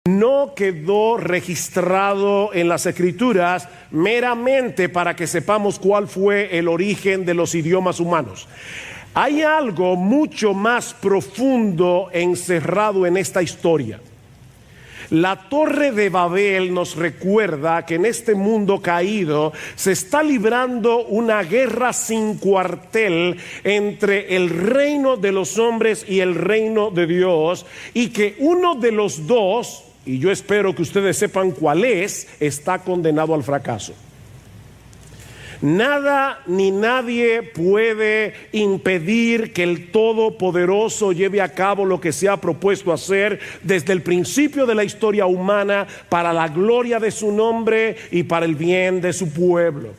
no quedó registrado en las Escrituras meramente para que sepamos cuál fue el origen de los idiomas humanos. Hay algo mucho más profundo encerrado en esta historia. La Torre de Babel nos recuerda que en este mundo caído se está librando una guerra sin cuartel entre el reino de los hombres y el reino de Dios, y que uno de los dos, y yo espero que ustedes sepan cuál es, está condenado al fracaso. Nada ni nadie puede impedir que el Todopoderoso lleve a cabo lo que se ha propuesto hacer desde el principio de la historia humana para la gloria de su nombre y para el bien de su pueblo.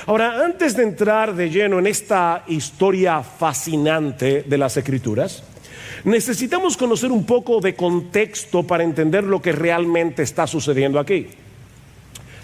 Ahora, antes de entrar de lleno en esta historia fascinante de las Escrituras, necesitamos conocer un poco de contexto para entender lo que realmente está sucediendo aquí.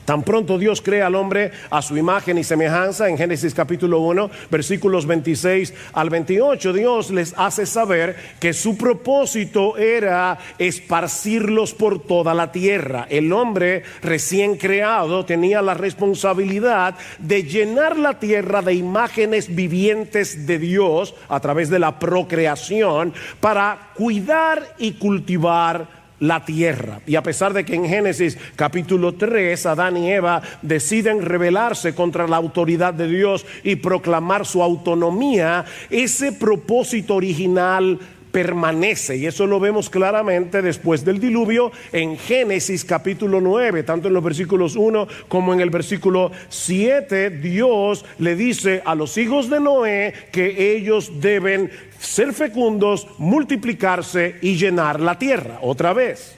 Tan pronto Dios crea al hombre a su imagen y semejanza, en Génesis capítulo 1, versículos 26 al 28, Dios les hace saber que su propósito era esparcirlos por toda la tierra. El hombre recién creado tenía la responsabilidad de llenar la tierra de imágenes vivientes de Dios a través de la procreación para cuidar y cultivar la tierra. Y a pesar de que en Génesis capítulo 3 Adán y Eva deciden rebelarse contra la autoridad de Dios y proclamar su autonomía, ese propósito original permanece, y eso lo vemos claramente después del diluvio en Génesis capítulo 9, tanto en los versículos 1 como en el versículo 7. Dios le dice a los hijos de Noé que ellos deben ser fecundos, multiplicarse y llenar la tierra. Otra vez,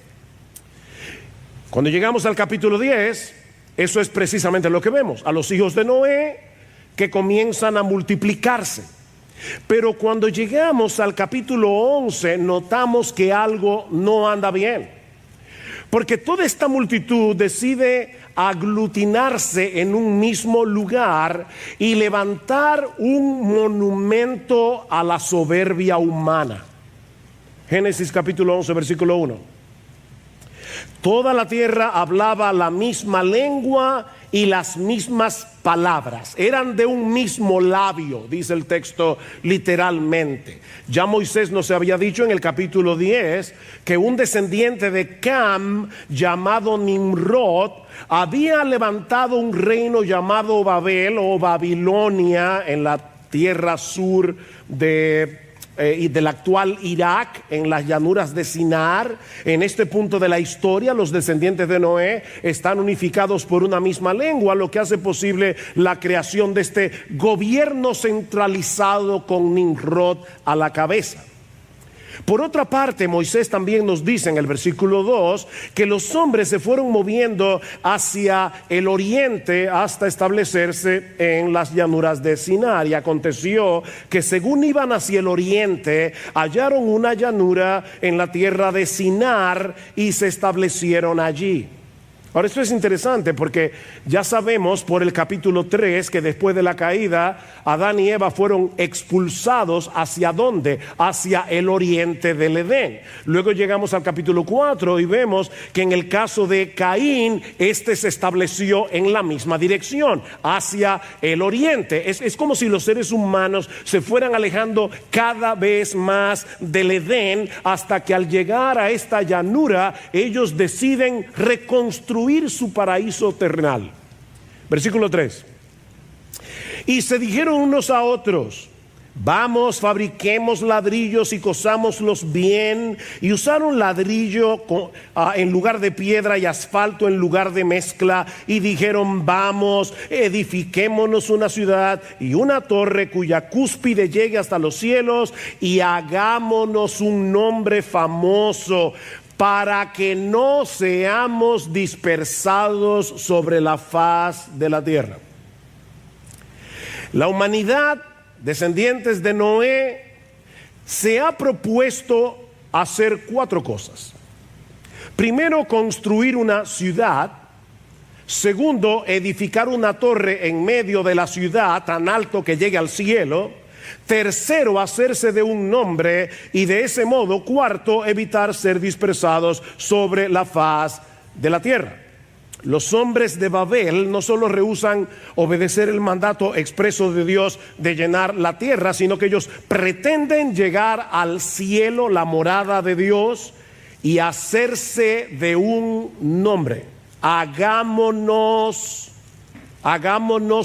cuando llegamos al capítulo 10, eso es precisamente lo que vemos, a los hijos de Noé que comienzan a multiplicarse. Pero cuando llegamos al capítulo 11, notamos que algo no anda bien, porque toda esta multitud decide aglutinarse en un mismo lugar y levantar un monumento a la soberbia humana. Génesis capítulo 11, versículo 1. Toda la tierra hablaba la misma lengua y las mismas palabras, eran de un mismo labio, dice el texto literalmente. Ya Moisés nos había dicho en el capítulo 10 que un descendiente de Cam llamado Nimrod había levantado un reino llamado Babel o Babilonia en la tierra sur del actual Irak, en las llanuras de Sinar. En este punto de la historia, los descendientes de Noé están unificados por una misma lengua, lo que hace posible la creación de este gobierno centralizado con Nimrod a la cabeza. Por otra parte, Moisés también nos dice en el versículo 2 que los hombres se fueron moviendo hacia el oriente hasta establecerse en las llanuras de Sinar. Y aconteció que según iban hacia el oriente, hallaron una llanura en la tierra de Sinar y se establecieron allí. Ahora, esto es interesante porque ya sabemos por el capítulo 3 que después de la caída, Adán y Eva fueron expulsados. ¿Hacia dónde? Hacia el oriente del Edén. Luego llegamos al capítulo 4 y vemos que en el caso de Caín, este se estableció en la misma dirección, hacia el oriente. Es como si los seres humanos se fueran alejando cada vez más del Edén, hasta que al llegar a esta llanura, ellos deciden reconstruir su paraíso terrenal. Versículo 3. Y se dijeron unos a otros: vamos, fabriquemos ladrillos y cosámoslos bien. Y usaron ladrillo en lugar de piedra y asfalto en lugar de mezcla. Y dijeron: vamos, edifiquémonos una ciudad y una torre cuya cúspide llegue hasta los cielos, y hagámonos un nombre famoso, para que no seamos dispersados sobre la faz de la tierra. La humanidad, descendientes de Noé, se ha propuesto hacer 4 cosas. Primero, construir una ciudad. Segundo, edificar una torre en medio de la ciudad tan alto que llegue al cielo. Tercero, hacerse de un nombre, y de ese modo, cuarto, evitar ser dispersados sobre la faz de la tierra. Los hombres de Babel no solo rehúsan obedecer el mandato expreso de Dios de llenar la tierra, sino que ellos pretenden llegar al cielo, la morada de Dios, y hacerse de un nombre. Hagámonos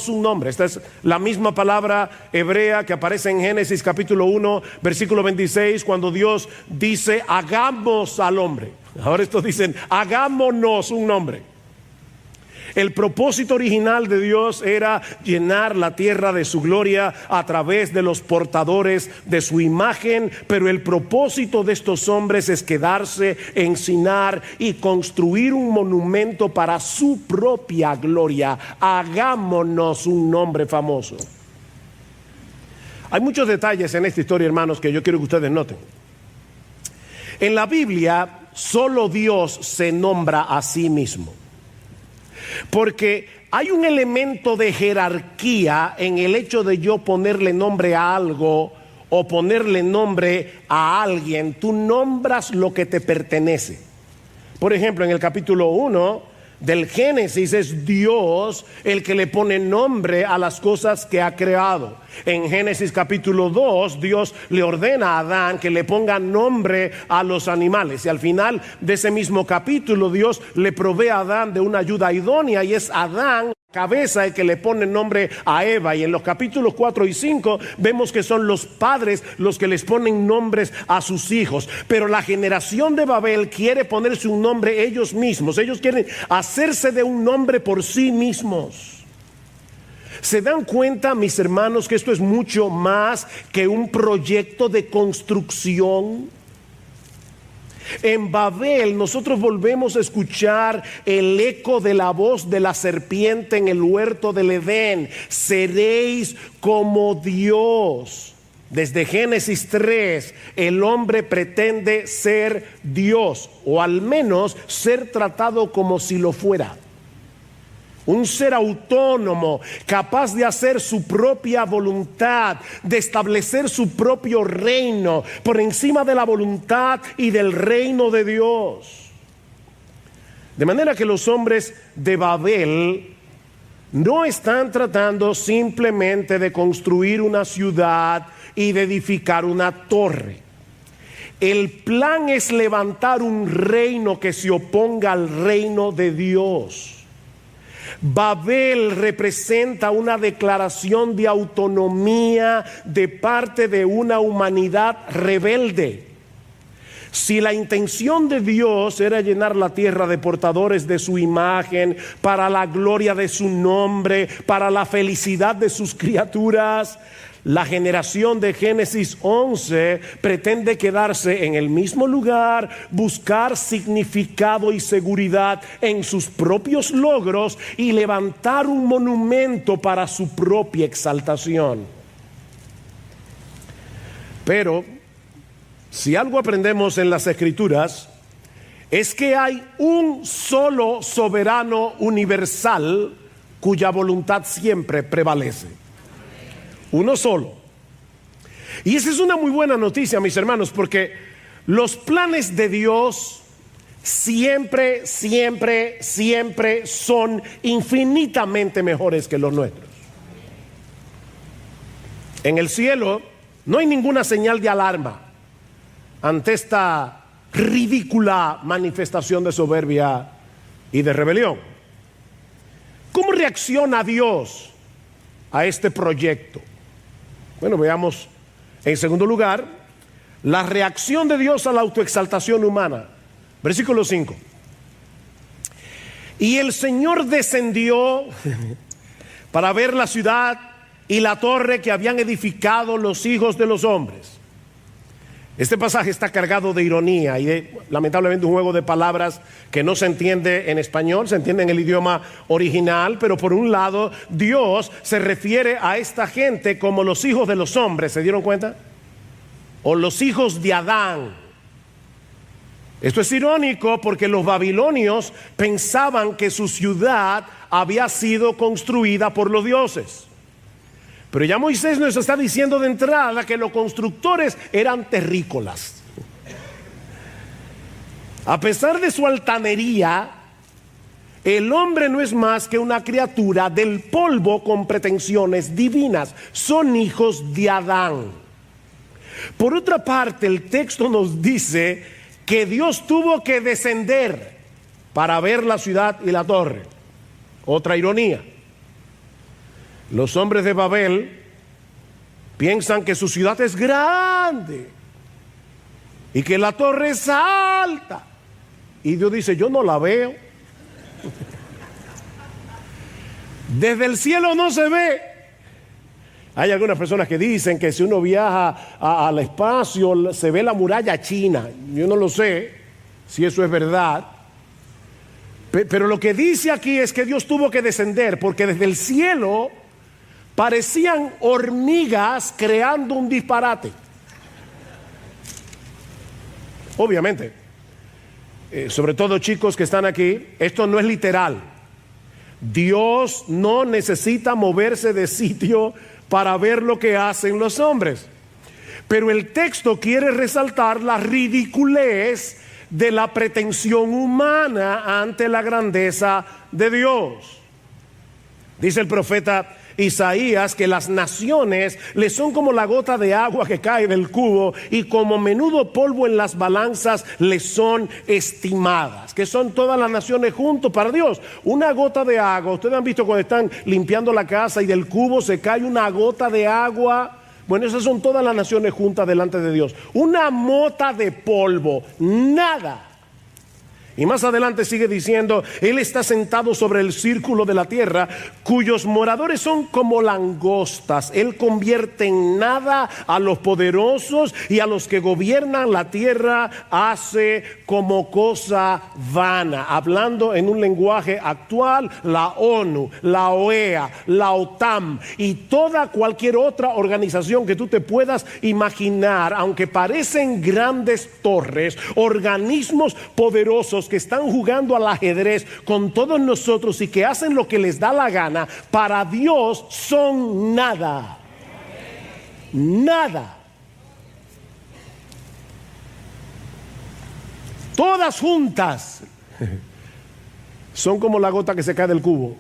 un nombre. Esta es la misma palabra hebrea que aparece en Génesis capítulo 1, versículo 26, cuando Dios dice, hagamos al hombre. Ahora estos dicen, hagámonos un nombre. El propósito original de Dios era llenar la tierra de su gloria a través de los portadores de su imagen, pero el propósito de estos hombres es quedarse en Sinar y construir un monumento para su propia gloria. Hagámonos un nombre famoso. Hay muchos detalles en esta historia, hermanos, que yo quiero que ustedes noten. En la Biblia, solo Dios se nombra a sí mismo. Porque hay un elemento de jerarquía en el hecho de yo ponerle nombre a algo o ponerle nombre a alguien. Tú nombras lo que te pertenece. Por ejemplo, en el capítulo 1 del Génesis es Dios el que le pone nombre a las cosas que ha creado. En Génesis capítulo 2, Dios le ordena a Adán que le ponga nombre a los animales. Y al final de ese mismo capítulo, Dios le provee a Adán de una ayuda idónea, y es Adán, cabeza, el que le pone nombre a Eva. Y en los capítulos 4 y 5 vemos que son los padres los que les ponen nombres a sus hijos. Pero la generación de Babel quiere ponerse un nombre ellos mismos. Ellos quieren hacerse de un nombre por sí mismos. ¿Se dan cuenta, mis hermanos, que esto es mucho más que un proyecto de construcción? En Babel nosotros volvemos a escuchar el eco de la voz de la serpiente en el huerto del Edén. Seréis como Dios. Desde Génesis 3, el hombre pretende ser Dios, o al menos ser tratado como si lo fuera. Un ser autónomo, capaz de hacer su propia voluntad, de establecer su propio reino por encima de la voluntad y del reino de Dios. De manera que los hombres de Babel no están tratando simplemente de construir una ciudad y de edificar una torre. El plan es levantar un reino que se oponga al reino de Dios. Babel representa una declaración de autonomía de parte de una humanidad rebelde. Si la intención de Dios era llenar la tierra de portadores de su imagen, para la gloria de su nombre, para la felicidad de sus criaturas, la generación de Génesis 11 pretende quedarse en el mismo lugar, buscar significado y seguridad en sus propios logros y levantar un monumento para su propia exaltación. Pero si algo aprendemos en las Escrituras es que hay un solo soberano universal cuya voluntad siempre prevalece. Uno solo. Y esa es una muy buena noticia, mis hermanos, porque los planes de Dios siempre son infinitamente mejores que los nuestros. En el cielo no hay ninguna señal de alarma ante esta ridícula manifestación de soberbia y de rebelión. ¿Cómo reacciona Dios a este proyecto? Bueno, veamos en segundo lugar la reacción de Dios a la autoexaltación humana. Versículo 5. Y el Señor descendió para ver la ciudad y la torre que habían edificado los hijos de los hombres. Este pasaje está cargado de ironía y de, lamentablemente, un juego de palabras que no se entiende en español, se entiende en el idioma original. Pero por un lado, Dios se refiere a esta gente como los hijos de los hombres, ¿se dieron cuenta? O los hijos de Adán. Esto es irónico porque los babilonios pensaban que su ciudad había sido construida por los dioses. Pero ya Moisés nos está diciendo de entrada que los constructores eran terrícolas. A pesar de su altanería, el hombre no es más que una criatura del polvo con pretensiones divinas. Son hijos de Adán. Por otra parte, el texto nos dice que Dios tuvo que descender para ver la ciudad y la torre. Otra ironía. Los hombres de Babel piensan que su ciudad es grande y que la torre es alta. Y Dios dice, yo no la veo. Desde el cielo no se ve. Hay algunas personas que dicen que si uno viaja al espacio se ve la muralla china. Yo no lo sé si eso es verdad. Pero lo que dice aquí es que Dios tuvo que descender porque desde el cielo parecían hormigas creando un disparate. Obviamente, sobre todo chicos que están aquí, esto no es literal. Dios no necesita moverse de sitio para ver lo que hacen los hombres. Pero el texto quiere resaltar la ridiculez de la pretensión humana ante la grandeza de Dios. Dice el profeta Isaías que las naciones le son como la gota de agua que cae del cubo y como menudo polvo en las balanzas le son estimadas. Que son todas las naciones juntos para Dios. Una gota de agua, ustedes han visto cuando están limpiando la casa y del cubo se cae una gota de agua. Bueno, esas son todas las naciones juntas delante de Dios. Una mota de polvo, nada. Y más adelante sigue diciendo, Él está sentado sobre el círculo de la tierra, cuyos moradores son como langostas. Él convierte en nada a los poderosos y a los que gobiernan la tierra hace como cosa vana. Hablando en un lenguaje actual, la ONU, la OEA, la OTAN y cualquier otra organización que tú te puedas imaginar, aunque parecen grandes torres, organismos poderosos que están jugando al ajedrez con todos nosotros y que hacen lo que les da la gana, para Dios son nada. Nada. Todas juntas son como la gota que se cae del cubo.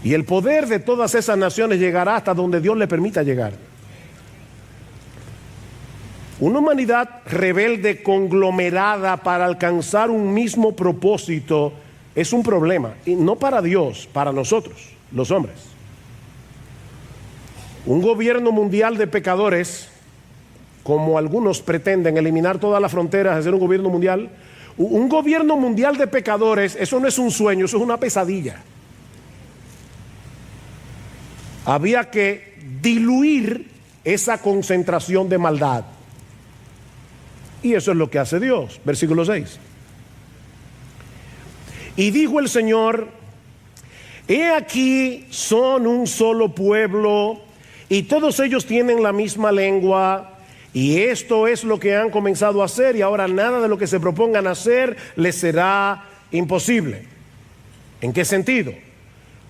Y el poder de todas esas naciones llegará hasta donde Dios le permita llegar. Una humanidad rebelde conglomerada para alcanzar un mismo propósito es un problema, y no para Dios, para nosotros, los hombres. Un gobierno mundial de pecadores, como algunos pretenden eliminar todas las fronteras, hacer un gobierno mundial de pecadores, eso no es un sueño, eso es una pesadilla. Había que diluir esa concentración de maldad. Y eso es lo que hace Dios. Versículo 6. Y dijo el Señor, he aquí son un solo pueblo y todos ellos tienen la misma lengua y esto es lo que han comenzado a hacer y ahora nada de lo que se propongan hacer les será imposible. ¿En qué sentido?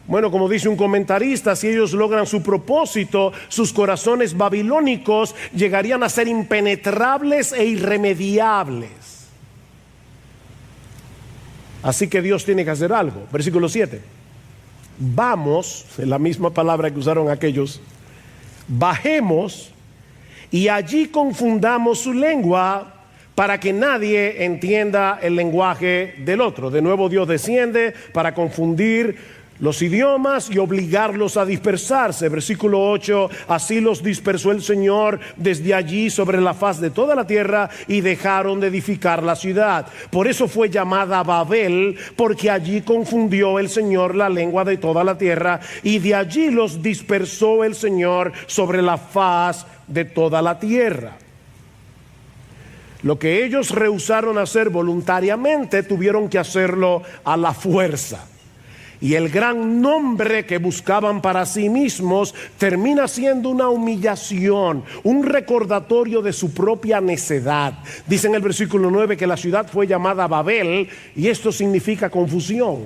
Bueno, como dice un comentarista, si ellos logran su propósito, sus corazones babilónicos llegarían a ser impenetrables e irremediables. Así que Dios tiene que hacer algo. Versículo 7. Vamos, la misma palabra que usaron aquellos, bajemos y allí confundamos su lengua para que nadie entienda el lenguaje del otro. De nuevo Dios desciende para confundir los idiomas y obligarlos a dispersarse. Versículo 8, así los dispersó el Señor desde allí sobre la faz de toda la tierra y dejaron de edificar la ciudad. Por eso fue llamada Babel, porque allí confundió el Señor la lengua de toda la tierra y de allí los dispersó el Señor sobre la faz de toda la tierra. Lo que ellos rehusaron hacer voluntariamente, tuvieron que hacerlo a la fuerza. Y el gran nombre que buscaban para sí mismos termina siendo una humillación, un recordatorio de su propia necedad. Dice en el versículo 9 que la ciudad fue llamada Babel y esto significa confusión.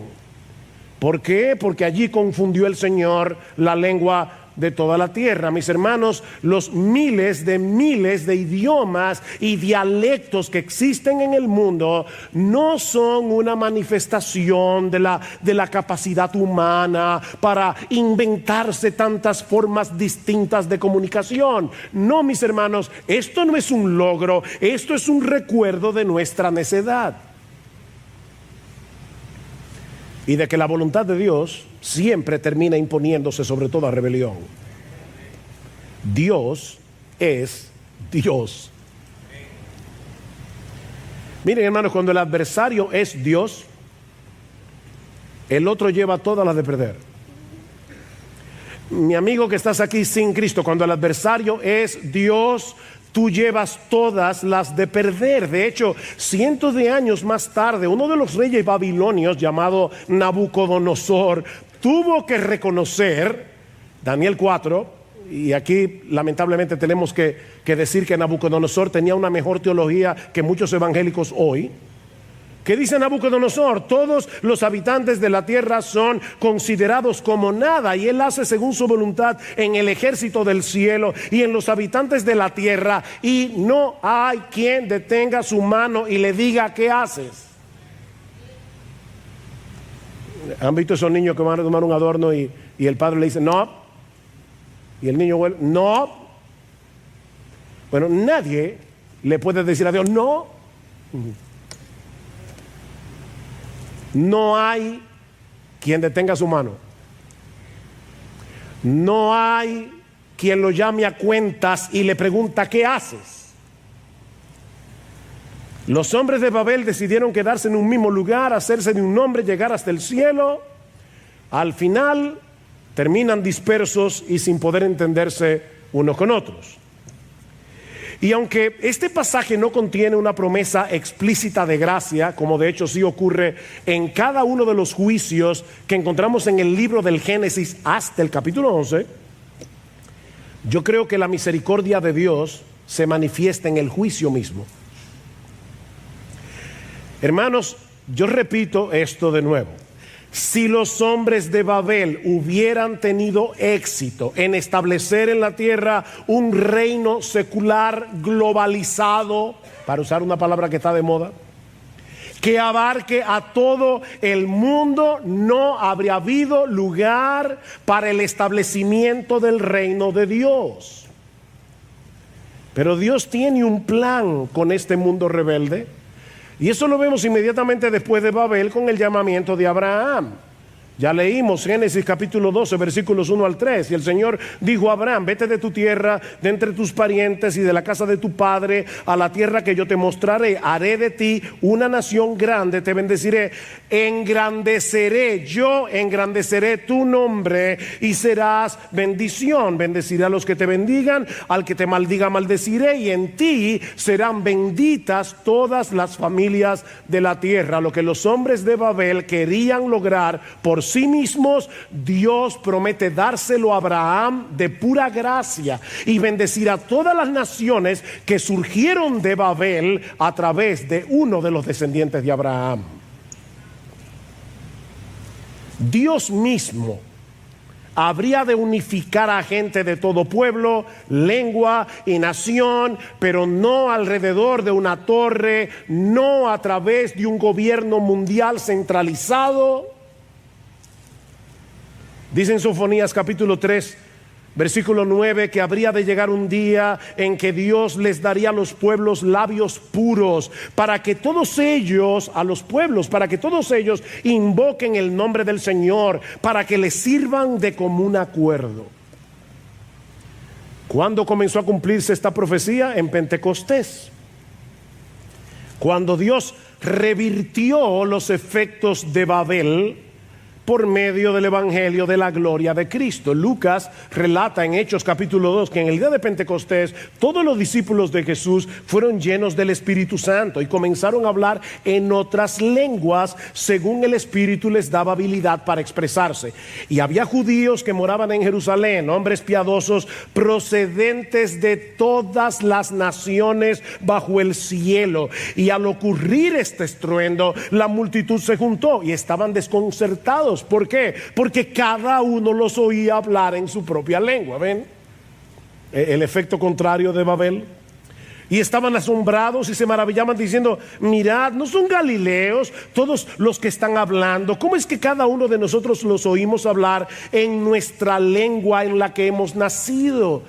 ¿Por qué? Porque allí confundió el Señor la lengua de toda la tierra. Mis hermanos, los miles de idiomas y dialectos que existen en el mundo no son una manifestación de la capacidad humana para inventarse tantas formas distintas de comunicación. No, mis hermanos, esto no es un logro, esto es un recuerdo de nuestra necedad. Y de que la voluntad de Dios siempre termina imponiéndose sobre toda rebelión. Dios es Dios. Miren, hermanos, cuando el adversario es Dios, el otro lleva todas las de perder. Mi amigo que estás aquí sin Cristo, cuando el adversario es Dios, tú llevas todas las de perder. De hecho, cientos de años más tarde, uno de los reyes babilonios llamado Nabucodonosor tuvo que reconocer, Daniel 4, y aquí lamentablemente tenemos que decir que Nabucodonosor tenía una mejor teología que muchos evangélicos hoy. ¿Qué dice Nabucodonosor? Todos los habitantes de la tierra son considerados como nada, y él hace según su voluntad en el ejército del cielo y en los habitantes de la tierra, y no hay quien detenga su mano y le diga ¿qué haces? ¿Han visto esos niños que van a tomar un adorno y el padre le dice no? Y el niño vuelve, no. Bueno, nadie le puede decir a Dios no. No hay quien detenga su mano. No hay quien lo llame a cuentas y le pregunta ¿qué haces? Los hombres de Babel decidieron quedarse en un mismo lugar, hacerse de un nombre, llegar hasta el cielo. Al final terminan dispersos y sin poder entenderse unos con otros. Y aunque este pasaje no contiene una promesa explícita de gracia, como de hecho sí ocurre en cada uno de los juicios que encontramos en el libro del Génesis hasta el capítulo 11, yo creo que la misericordia de Dios se manifiesta en el juicio mismo. Hermanos, yo repito esto de nuevo. Si los hombres de Babel hubieran tenido éxito en establecer en la tierra un reino secular globalizado, para usar una palabra que está de moda, que abarque a todo el mundo, no habría habido lugar para el establecimiento del reino de Dios. Pero Dios tiene un plan con este mundo rebelde. Y eso lo vemos inmediatamente después de Babel con el llamamiento de Abraham. Ya leímos Génesis capítulo 12, versículos 1 al 3. Y el Señor dijo a Abraham: vete de tu tierra, de entre tus parientes y de la casa de tu padre, a la tierra que yo te mostraré. Haré de ti una nación grande, te bendeciré, yo engrandeceré tu nombre y serás bendición. Bendeciré a los que te bendigan, al que te maldiga maldeciré, y en ti serán benditas todas las familias de la tierra. Lo que los hombres de Babel querían lograr por sí mismos, Dios promete dárselo a Abraham de pura gracia y bendecir a todas las naciones que surgieron de Babel a través de uno de los descendientes de Abraham. Dios mismo habría de unificar a gente de todo pueblo, lengua y nación, pero no alrededor de una torre, no a través de un gobierno mundial centralizado. Dice en Sofonías capítulo 3, versículo 9, que habría de llegar un día en que Dios les daría a los pueblos labios puros, para que todos ellos, a los pueblos, para que todos ellos invoquen el nombre del Señor, para que les sirvan de común acuerdo. ¿Cuándo comenzó a cumplirse esta profecía? En Pentecostés, cuando Dios revirtió los efectos de Babel por medio del evangelio de la gloria de Cristo. Lucas relata en Hechos capítulo 2 que en el día de Pentecostés todos los discípulos de Jesús fueron llenos del Espíritu Santo y comenzaron a hablar en otras lenguas según el Espíritu les daba habilidad para expresarse. Y había judíos que moraban en Jerusalén, hombres piadosos procedentes de todas las naciones bajo el cielo. Y al ocurrir este estruendo, la multitud se juntó y estaban desconcertados asombrados. ¿Por qué? Porque cada uno los oía hablar en su propia lengua. ¿Ven? El efecto contrario de Babel. Y estaban asombrados y se maravillaban diciendo: mirad, ¿no son galileos todos los que están hablando? ¿Cómo es que cada uno de nosotros los oímos hablar en nuestra lengua en la que hemos nacido?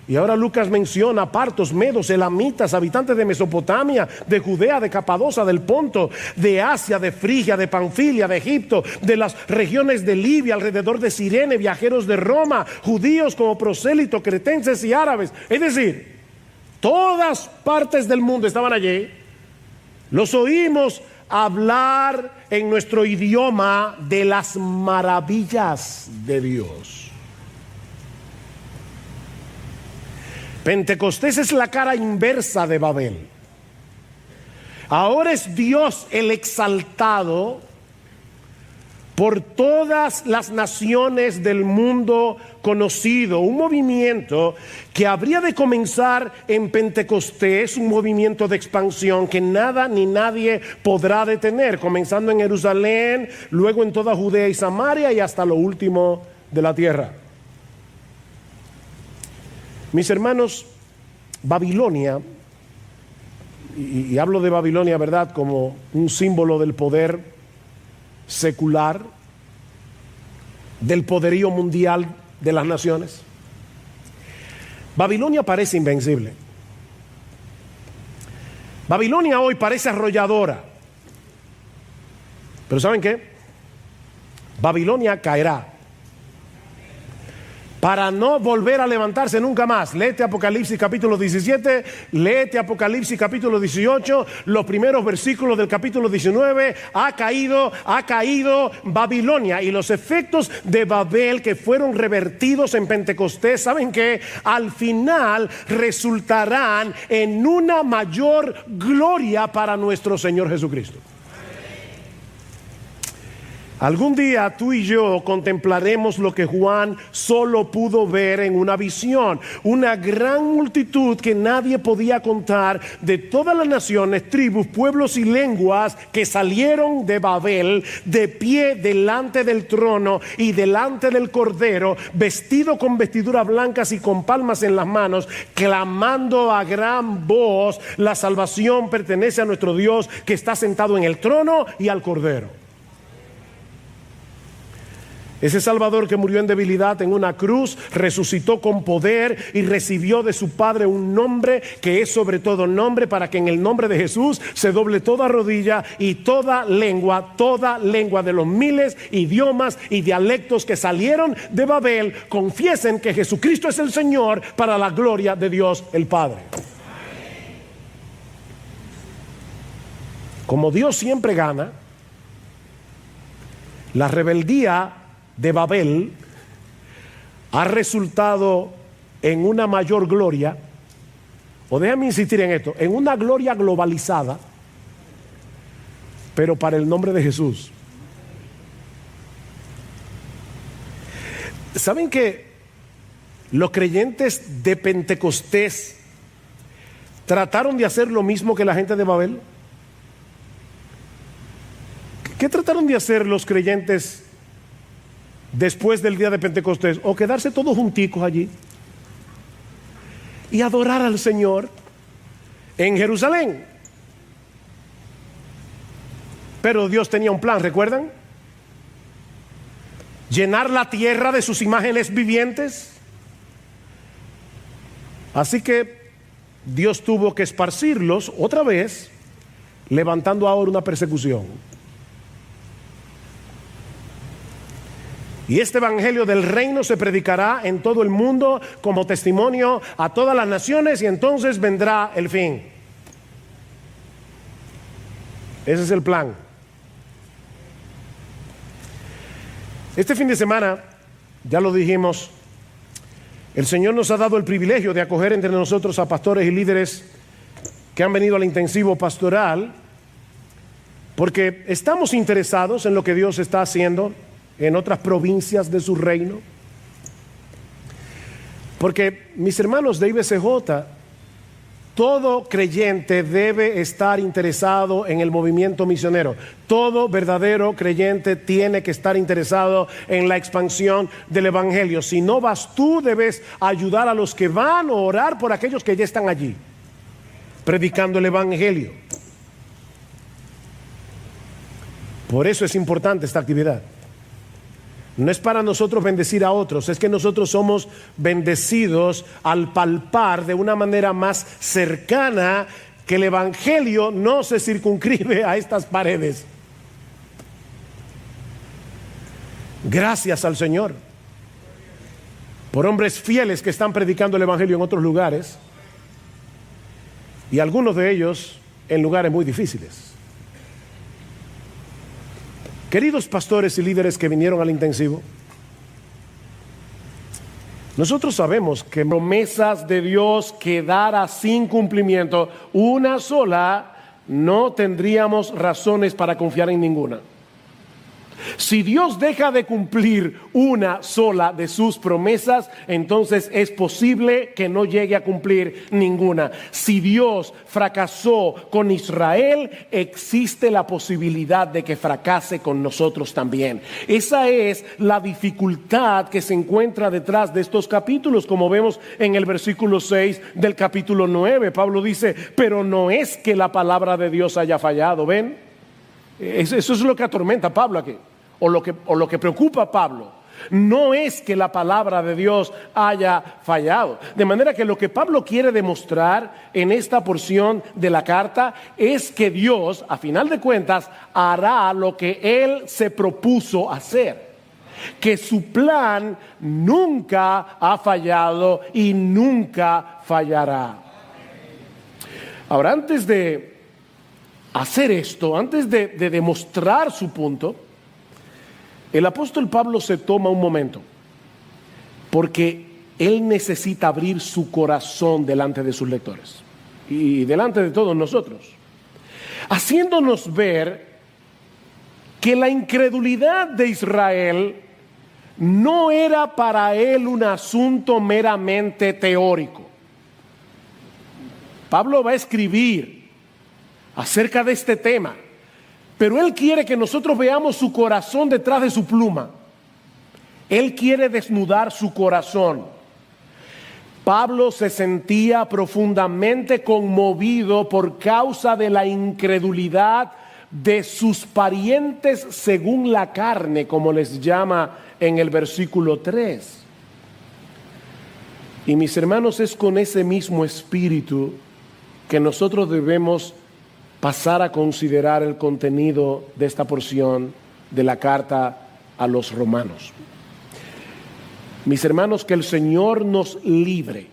Y ahora Lucas menciona partos, medos, elamitas, habitantes de Mesopotamia, de Judea, de Capadocia, del Ponto, de Asia, de Frigia, de Panfilia, de Egipto, de las regiones de Libia, alrededor de Cirene, viajeros de Roma, judíos como prosélitos, cretenses y árabes. Es decir, todas partes del mundo estaban allí. Los oímos hablar en nuestro idioma de las maravillas de Dios. Pentecostés es la cara inversa de Babel. Ahora es Dios el exaltado por todas las naciones del mundo conocido. Un movimiento que habría de comenzar en Pentecostés, un movimiento de expansión que nada ni nadie podrá detener, comenzando en Jerusalén, luego en toda Judea y Samaria y hasta lo último de la tierra. Mis hermanos, Babilonia, y hablo de Babilonia, ¿verdad?, como un símbolo del poder secular, del poderío mundial de las naciones. Babilonia parece invencible. Babilonia hoy parece arrolladora. Pero ¿saben qué? Babilonia caerá para no volver a levantarse nunca más. Léete Apocalipsis capítulo 17, léete Apocalipsis capítulo 18, los primeros versículos del capítulo 19. Ha caído Babilonia, y los efectos de Babel que fueron revertidos en Pentecostés, ¿saben qué? Al final resultarán en una mayor gloria para nuestro Señor Jesucristo. Algún día tú y yo contemplaremos lo que Juan solo pudo ver en una visión. Una gran multitud que nadie podía contar, de todas las naciones, tribus, pueblos y lenguas, que salieron de Babel de pie delante del trono y delante del Cordero, vestido con vestiduras blancas y con palmas en las manos, clamando a gran voz: la salvación pertenece a nuestro Dios que está sentado en el trono y al Cordero. Ese Salvador que murió en debilidad en una cruz, resucitó con poder y recibió de su Padre un nombre que es sobre todo nombre, para que en el nombre de Jesús se doble toda rodilla y toda lengua de los miles idiomas y dialectos que salieron de Babel, confiesen que Jesucristo es el Señor, para la gloria de Dios el Padre. Como Dios siempre gana, la rebeldía de Babel ha resultado en una mayor gloria, o déjame insistir en esto, en una gloria globalizada, pero para el nombre de Jesús. ¿Saben que los creyentes de Pentecostés trataron de hacer lo mismo que la gente de Babel? ¿Qué trataron de hacer los creyentes después del día de Pentecostés? O quedarse todos junticos allí y adorar al Señor en Jerusalén. Pero Dios tenía un plan, ¿recuerdan? Llenar la tierra de sus imágenes vivientes. Así que Dios tuvo que esparcirlos otra vez, levantando ahora una persecución. Y este evangelio del reino se predicará en todo el mundo como testimonio a todas las naciones, y entonces vendrá el fin. Ese es el plan. Este fin de semana, ya lo dijimos, el Señor nos ha dado el privilegio de acoger entre nosotros a pastores y líderes que han venido al intensivo pastoral, porque estamos interesados en lo que Dios está haciendo en otras provincias de su reino. Porque, mis hermanos de IBCJ, Todo creyente debe estar interesado en el movimiento misionero. Todo verdadero creyente tiene que estar interesado en la expansión del evangelio. Si no vas tú, debes ayudar a los que van o orar por aquellos que ya están allí, predicando el evangelio. Por eso es importante esta actividad. No es para nosotros bendecir a otros, es que nosotros somos bendecidos al palpar de una manera más cercana que el evangelio no se circunscribe a estas paredes. Gracias al Señor por hombres fieles que están predicando el evangelio en otros lugares, y algunos de ellos en lugares muy difíciles. Queridos pastores y líderes que vinieron al intensivo, nosotros sabemos que promesas de Dios quedara sin cumplimiento una sola, no tendríamos razones para confiar en ninguna. Si Dios deja de cumplir una sola de sus promesas, entonces es posible que no llegue a cumplir ninguna. Si Dios fracasó con Israel, existe la posibilidad de que fracase con nosotros también. Esa es la dificultad que se encuentra detrás de estos capítulos, como vemos en el versículo 6 del capítulo 9. Pablo dice, pero no es que la palabra de Dios haya fallado. ¿Ven? Eso es lo que atormenta a Pablo aquí. O lo que preocupa a Pablo, no es que la palabra de Dios haya fallado. De manera que lo que Pablo quiere demostrar en esta porción de la carta es que Dios, a final de cuentas, hará lo que Él se propuso hacer. Que su plan nunca ha fallado y nunca fallará. Ahora, antes de hacer esto, antes de demostrar su punto, el apóstol Pablo se toma un momento, porque él necesita abrir su corazón delante de sus lectores y delante de todos nosotros, haciéndonos ver que la incredulidad de Israel no era para él un asunto meramente teórico. Pablo va a escribir acerca de este tema, pero él quiere que nosotros veamos su corazón detrás de su pluma. Él quiere desnudar su corazón. Pablo se sentía profundamente conmovido por causa de la incredulidad de sus parientes según la carne, como les llama en el versículo 3. Y mis hermanos, es con ese mismo espíritu que nosotros debemos pasar a considerar el contenido de esta porción de la carta a los romanos. Mis hermanos, que el Señor nos libre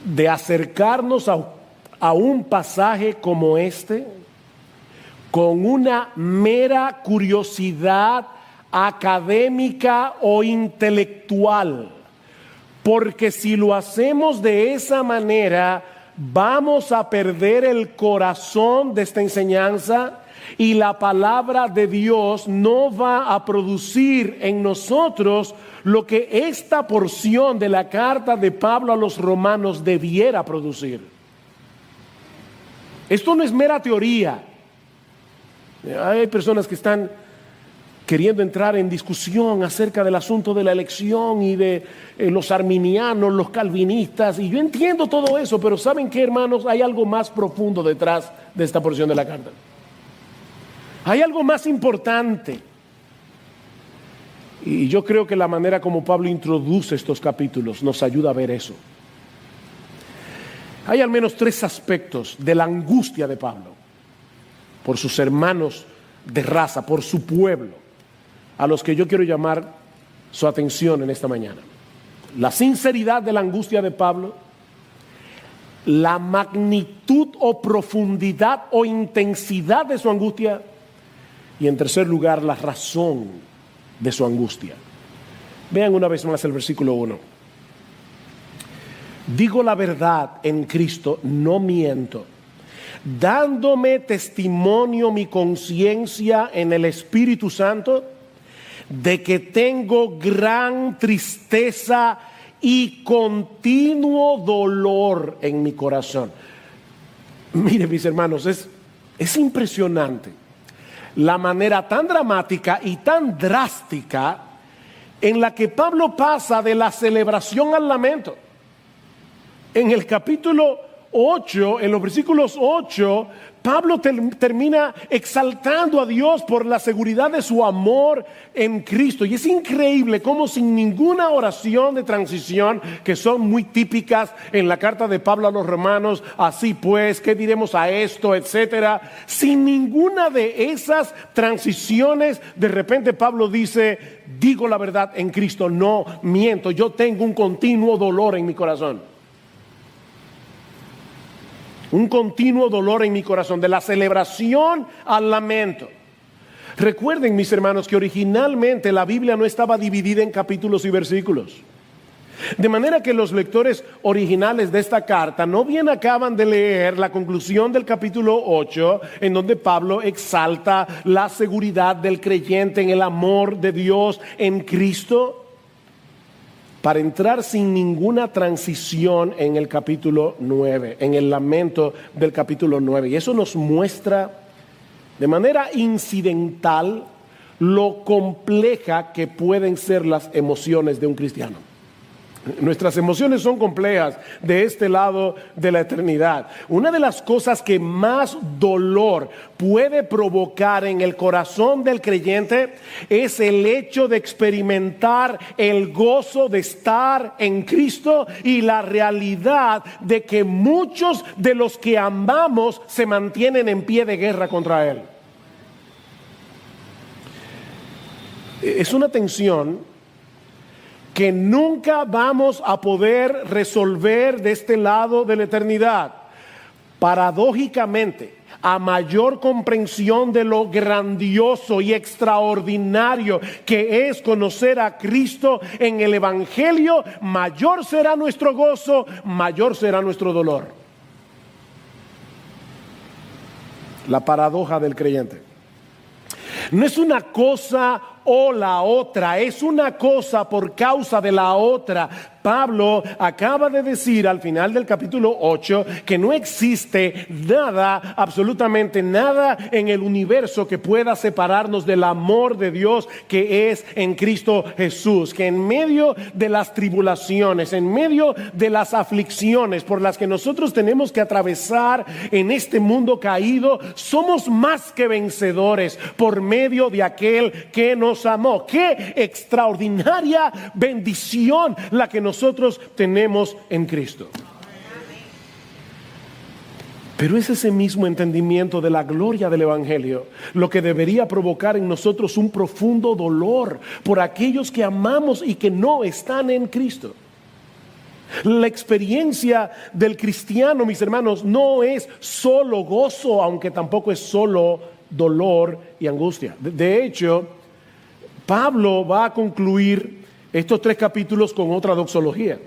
de acercarnos a un pasaje como este con una mera curiosidad académica o intelectual, porque si lo hacemos de esa manera, vamos a perder el corazón de esta enseñanza y la palabra de Dios no va a producir en nosotros lo que esta porción de la carta de Pablo a los romanos debiera producir. Esto no es mera teoría. Hay personas que están queriendo entrar en discusión acerca del asunto de la elección y de los arminianos, los calvinistas, y yo entiendo todo eso, pero ¿saben qué, hermanos? Hay algo más profundo detrás de esta porción de la carta. Hay algo más importante. Y yo creo que la manera como Pablo introduce estos capítulos nos ayuda a ver eso. Hay al menos 3 aspectos de la angustia de Pablo por sus hermanos de raza, por su pueblo, a los que yo quiero llamar su atención en esta mañana. La sinceridad de la angustia de Pablo, la magnitud o profundidad o intensidad de su angustia, y en tercer lugar, la razón de su angustia. Vean una vez más el versículo 1. Digo la verdad en Cristo, no miento, dándome testimonio mi conciencia en el Espíritu Santo, de que tengo gran tristeza y continuo dolor en mi corazón. Mire, mis hermanos, es impresionante la manera tan dramática y tan drástica en la que Pablo pasa de la celebración al lamento. En el capítulo 8, en los versículos 8, Pablo termina exaltando a Dios por la seguridad de su amor en Cristo. Y es increíble cómo sin ninguna oración de transición, que son muy típicas en la carta de Pablo a los romanos, así pues, ¿qué diremos a esto?, etcétera. Sin ninguna de esas transiciones, de repente Pablo dice, digo la verdad en Cristo, no miento, yo tengo un continuo dolor en mi corazón. Un continuo dolor en mi corazón, de la celebración al lamento. Recuerden, mis hermanos, que originalmente la Biblia no estaba dividida en capítulos y versículos. De manera que los lectores originales de esta carta no bien acaban de leer la conclusión del capítulo 8, en donde Pablo exalta la seguridad del creyente en el amor de Dios en Cristo, para entrar sin ninguna transición en el capítulo 9, en el lamento del capítulo 9. Y eso nos muestra de manera incidental lo compleja que pueden ser las emociones de un cristiano. Nuestras emociones son complejas de este lado de la eternidad. Una de las cosas que más dolor puede provocar en el corazón del creyente es el hecho de experimentar el gozo de estar en Cristo y la realidad de que muchos de los que amamos se mantienen en pie de guerra contra Él. Es una tensión que nunca vamos a poder resolver de este lado de la eternidad. Paradójicamente, a mayor comprensión de lo grandioso y extraordinario que es conocer a Cristo en el Evangelio, mayor será nuestro gozo, mayor será nuestro dolor. La paradoja del creyente. No es una cosa o la otra, es una cosa por causa de la otra. Pablo acaba de decir al final del capítulo 8 que no existe nada, absolutamente nada en el universo que pueda separarnos del amor de Dios que es en Cristo Jesús. Que en medio de las tribulaciones, en medio de las aflicciones por las que nosotros tenemos que atravesar en este mundo caído, somos más que vencedores por medio de aquel que nos amó. Qué extraordinaria bendición la que nosotros tenemos en Cristo. Pero es ese mismo entendimiento de la gloria del Evangelio lo que debería provocar en nosotros un profundo dolor por aquellos que amamos y que no están en Cristo. La experiencia del cristiano, mis hermanos, no es solo gozo, aunque tampoco es solo dolor y angustia. De hecho, Pablo va a concluir estos 3 capítulos con otra doxología,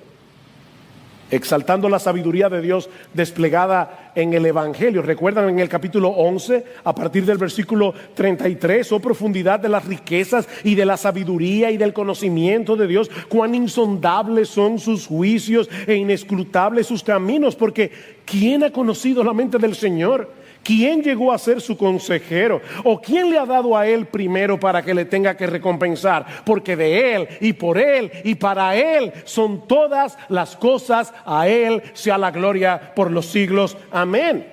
exaltando la sabiduría de Dios desplegada en el Evangelio. Recuerdan en el capítulo 11, a partir del versículo 33, oh profundidad de las riquezas y de la sabiduría y del conocimiento de Dios, cuán insondables son sus juicios e inescrutables sus caminos, porque ¿quién ha conocido la mente del Señor? ¿Quién llegó a ser su consejero? ¿O quién le ha dado a él primero para que le tenga que recompensar? Porque de él y por él y para él son todas las cosas. A él sea la gloria por los siglos. Amén.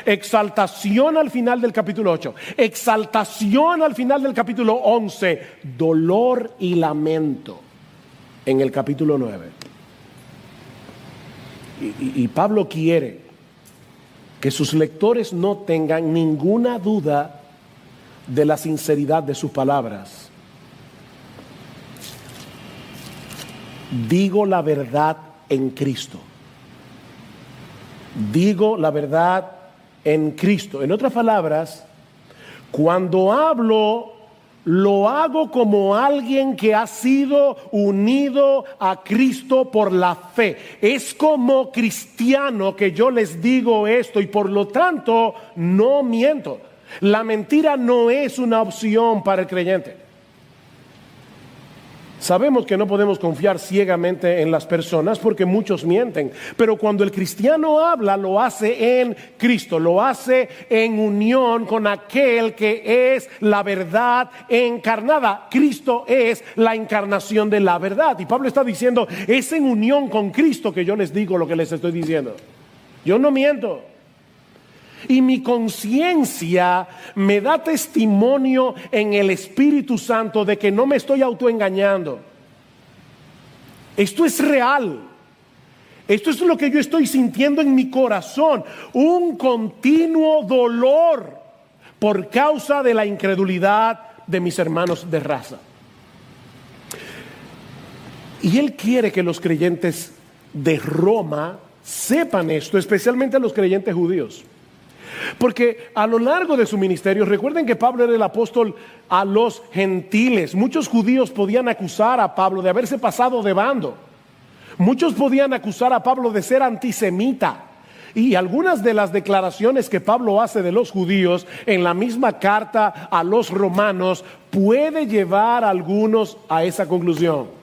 Exaltación al final del capítulo 8. Exaltación al final del capítulo 11. Dolor y lamento en el capítulo 9. Y Pablo quiere que sus lectores no tengan ninguna duda de la sinceridad de sus palabras. Digo la verdad en Cristo. Digo la verdad en Cristo. En otras palabras, cuando hablo, lo hago como alguien que ha sido unido a Cristo por la fe. Es como cristiano que yo les digo esto y por lo tanto no miento. La mentira no es una opción para el creyente. Sabemos que no podemos confiar ciegamente en las personas porque muchos mienten, pero cuando el cristiano habla, lo hace en Cristo, lo hace en unión con aquel que es la verdad encarnada. Cristo es la encarnación de la verdad. Y Pablo está diciendo, es en unión con Cristo que yo les digo lo que les estoy diciendo. Yo no miento. Y mi conciencia me da testimonio en el Espíritu Santo de que no me estoy autoengañando. Esto es real. Esto es lo que yo estoy sintiendo en mi corazón. Un continuo dolor por causa de la incredulidad de mis hermanos de raza. Y él quiere que los creyentes de Roma sepan esto, especialmente los creyentes judíos. Porque a lo largo de su ministerio, recuerden que Pablo era el apóstol a los gentiles. Muchos judíos podían acusar a Pablo de haberse pasado de bando. Muchos podían acusar a Pablo de ser antisemita. Y algunas de las declaraciones que Pablo hace de los judíos en la misma carta a los romanos puede llevar a algunos a esa conclusión.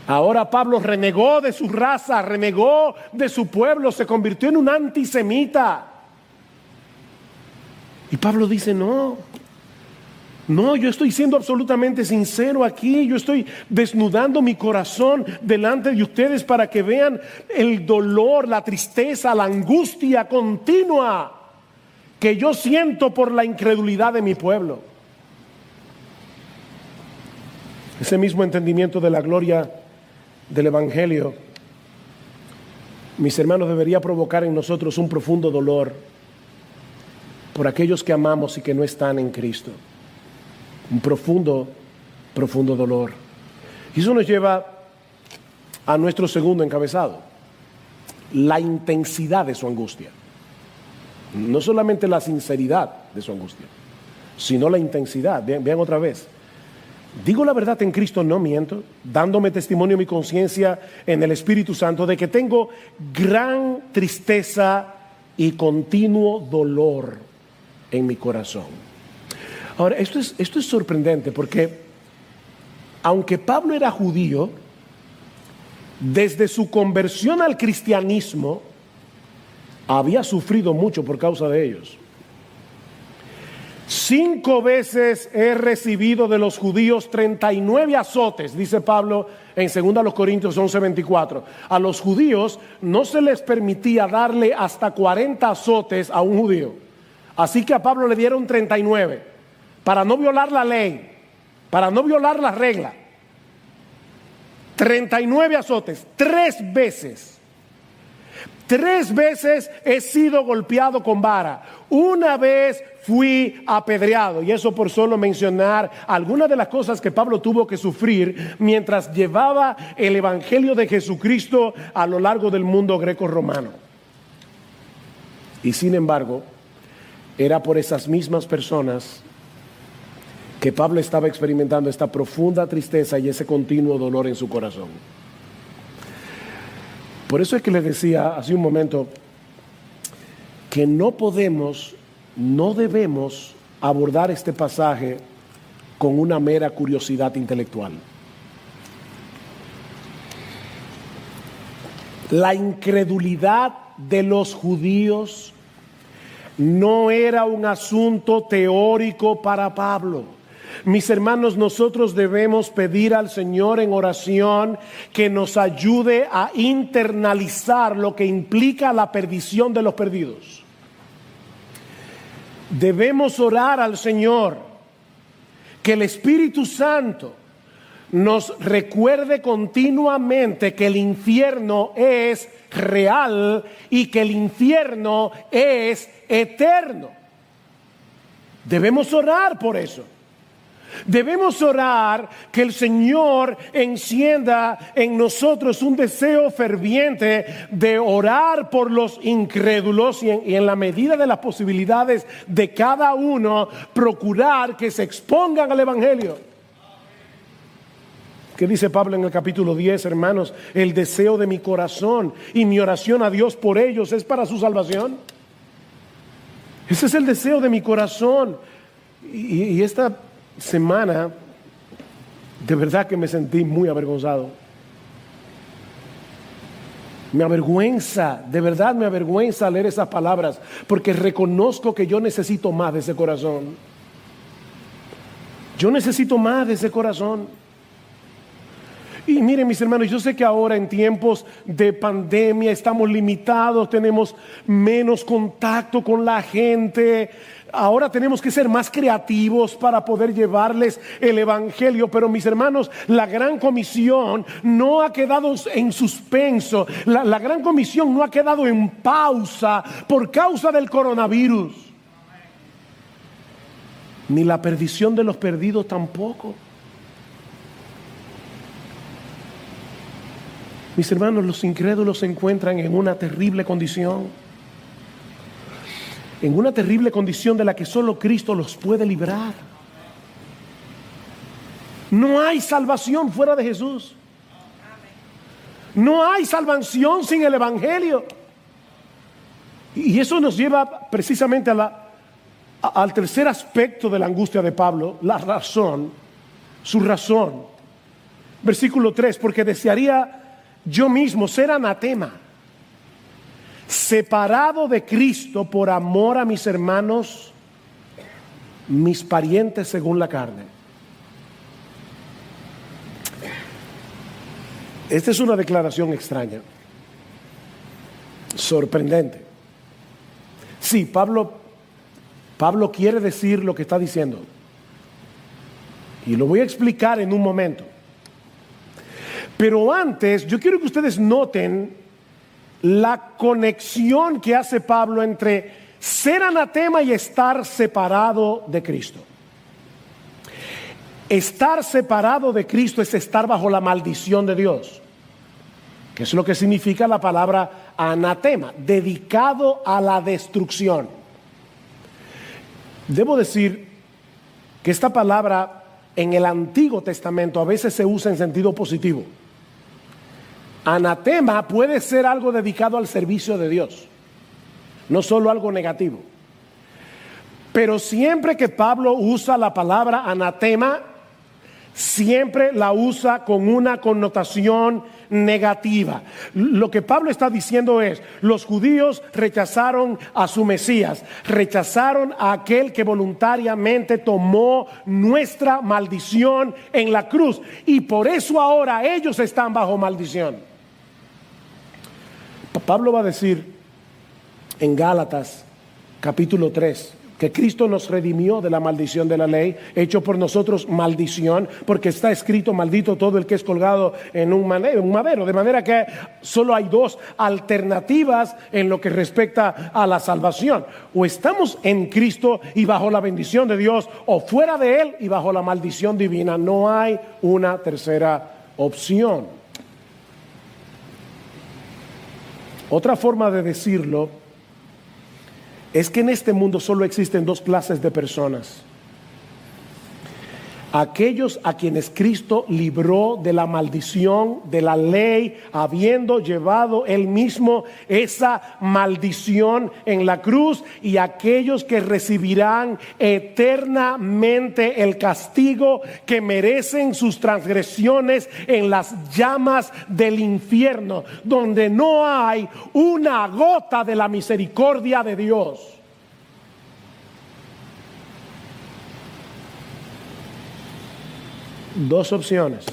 Ahora Pablo renegó de su raza, renegó de su pueblo, se convirtió en un antisemita. Y Pablo dice, no, yo estoy siendo absolutamente sincero aquí, yo estoy desnudando mi corazón delante de ustedes para que vean el dolor, la tristeza, la angustia continua que yo siento por la incredulidad de mi pueblo. Ese mismo entendimiento de la gloria del Evangelio, mis hermanos, debería provocar en nosotros un profundo dolor por aquellos que amamos y que no están en Cristo. Un profundo dolor. Y eso nos lleva a nuestro segundo encabezado: la intensidad de su angustia. No solamente la sinceridad de su angustia, sino la intensidad. Vean otra vez. Digo la verdad en Cristo, no miento, dándome testimonio en mi conciencia en el Espíritu Santo de que tengo gran tristeza y continuo dolor en mi corazón. Ahora, esto es sorprendente porque aunque Pablo era judío, desde su conversión al cristianismo había sufrido mucho por causa de ellos. 5 veces he recibido de los judíos 39 azotes, dice Pablo en 2 Corintios 11:24. A los judíos no se les permitía darle hasta 40 azotes a un judío. Así que a Pablo le dieron 39, para no violar la ley, para no violar la regla. 39 azotes, 3 veces. 3 veces he sido golpeado con vara. Una vez fui apedreado. Y eso por solo mencionar algunas de las cosas que Pablo tuvo que sufrir mientras llevaba el evangelio de Jesucristo a lo largo del mundo greco-romano. Y sin embargo, era por esas mismas personas que Pablo estaba experimentando esta profunda tristeza y ese continuo dolor en su corazón. Por eso es que les decía hace un momento que no debemos abordar este pasaje con una mera curiosidad intelectual. La incredulidad de los judíos no era un asunto teórico para Pablo. Mis hermanos, nosotros debemos pedir al Señor en oración que nos ayude a internalizar lo que implica la perdición de los perdidos. Debemos orar al Señor que el Espíritu Santo nos recuerde continuamente que el infierno es real y que el infierno es eterno. Debemos orar por eso. Debemos orar que el Señor encienda en nosotros un deseo ferviente de orar por los incrédulos y en la medida de las posibilidades de cada uno, procurar que se expongan al Evangelio. ¿Qué dice Pablo en el capítulo 10, hermanos? El deseo de mi corazón y mi oración a Dios por ellos es para su salvación. Ese es el deseo de mi corazón. Y esta semana De verdad que me sentí muy avergonzado. Me avergüenza, de verdad me avergüenza leer esas palabras, porque reconozco que yo necesito más de ese corazón. Yo necesito más de ese corazón. Y miren, mis hermanos, yo sé que ahora en tiempos de pandemia estamos limitados, tenemos menos contacto con la gente. Ahora tenemos que ser más creativos para poder llevarles el evangelio. Pero mis hermanos, la gran comisión no ha quedado en suspenso. La gran comisión no ha quedado en pausa por causa del coronavirus. Ni la perdición de los perdidos tampoco. Mis hermanos, los incrédulos se encuentran en una terrible condición. En una terrible condición de la que solo Cristo los puede librar. No hay salvación fuera de Jesús. No hay salvación sin el evangelio. Y eso nos lleva precisamente al tercer aspecto de la angustia de Pablo, la razón, su razón. Versículo 3, porque desearía yo mismo ser anatema, separado de Cristo por amor a mis hermanos, mis parientes según la carne. Esta es una declaración extraña, sorprendente. Sí, Pablo quiere decir lo que está diciendo, y lo voy a explicar en un momento. Pero antes, yo quiero que ustedes noten la conexión que hace Pablo entre ser anatema y estar separado de Cristo. Estar separado de Cristo es estar bajo la maldición de Dios, que es lo que significa la palabra anatema, dedicado a la destrucción. Debo decir que esta palabra en el Antiguo Testamento a veces se usa en sentido positivo. Anatema puede ser algo dedicado al servicio de Dios, no solo algo negativo. Pero siempre que Pablo usa la palabra anatema, siempre la usa con una connotación negativa. Lo que Pablo está diciendo es: los judíos rechazaron a su Mesías, rechazaron a aquel que voluntariamente tomó nuestra maldición en la cruz, y por eso ahora ellos están bajo maldición. Pablo va a decir en Gálatas capítulo 3 que Cristo nos redimió de la maldición de la ley, hecho por nosotros maldición, porque está escrito: maldito todo el que es colgado en un madero. De manera que solo hay dos alternativas en lo que respecta a la salvación: o estamos en Cristo y bajo la bendición de Dios, o fuera de Él y bajo la maldición divina. No hay una tercera opción. Otra forma de decirlo es que en este mundo solo existen dos clases de personas: aquellos a quienes Cristo libró de la maldición de la ley, habiendo llevado Él mismo esa maldición en la cruz, y aquellos que recibirán eternamente el castigo que merecen sus transgresiones en las llamas del infierno, donde no hay una gota de la misericordia de Dios. Dos opciones.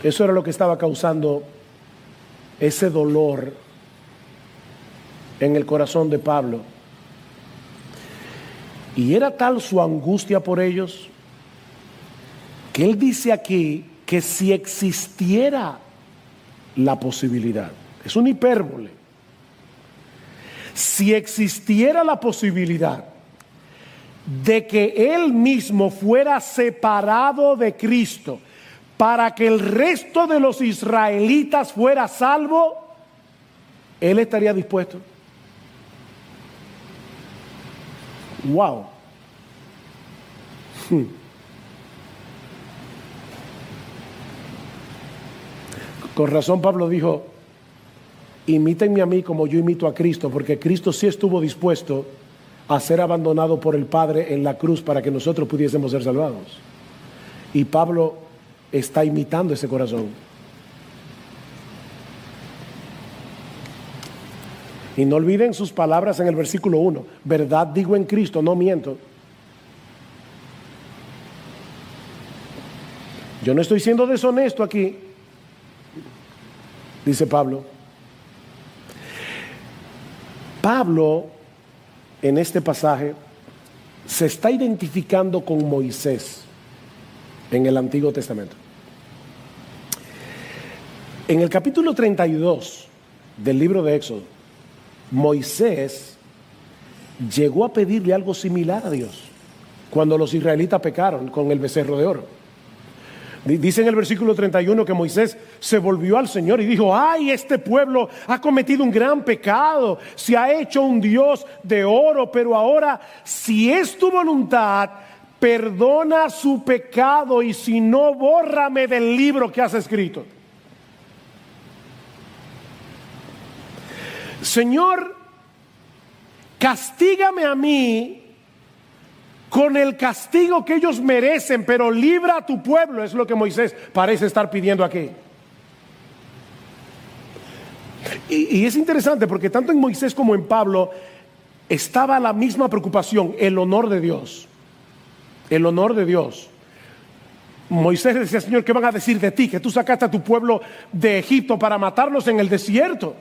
Eso era lo que estaba causando ese dolor en el corazón de Pablo. Y era tal su angustia por ellos que él dice aquí que si existiera la posibilidad, es una hipérbole, si existiera la posibilidad de que él mismo fuera separado de Cristo para que el resto de los israelitas fuera salvo, él estaría dispuesto. Wow. Con razón Pablo dijo: imítenme a mí como yo imito a Cristo, porque Cristo sí estuvo dispuesto a ser abandonado por el Padre en la cruz para que nosotros pudiésemos ser salvados. Y Pablo está imitando ese corazón. Y no olviden sus palabras en el versículo 1. Verdad digo en Cristo, no miento. Yo no estoy siendo deshonesto aquí, dice Pablo. Pablo, en este pasaje, se está identificando con Moisés en el Antiguo Testamento. En el capítulo 32 del libro de Éxodo, Moisés llegó a pedirle algo similar a Dios cuando los israelitas pecaron con el becerro de oro. Dice en el versículo 31 que Moisés se volvió al Señor y dijo: ay, este pueblo ha cometido un gran pecado, se ha hecho un Dios de oro, pero ahora, si es tu voluntad, perdona su pecado, y si no, bórrame del libro que has escrito. Señor, castígame a mí con el castigo que ellos merecen, pero libra a tu pueblo. Es lo que Moisés parece estar pidiendo aquí. Y es interesante porque tanto en Moisés como en Pablo estaba la misma preocupación: el honor de Dios. El honor de Dios. Moisés decía: Señor, ¿qué van a decir de ti? Que tú sacaste a tu pueblo de Egipto para matarlos en el desierto.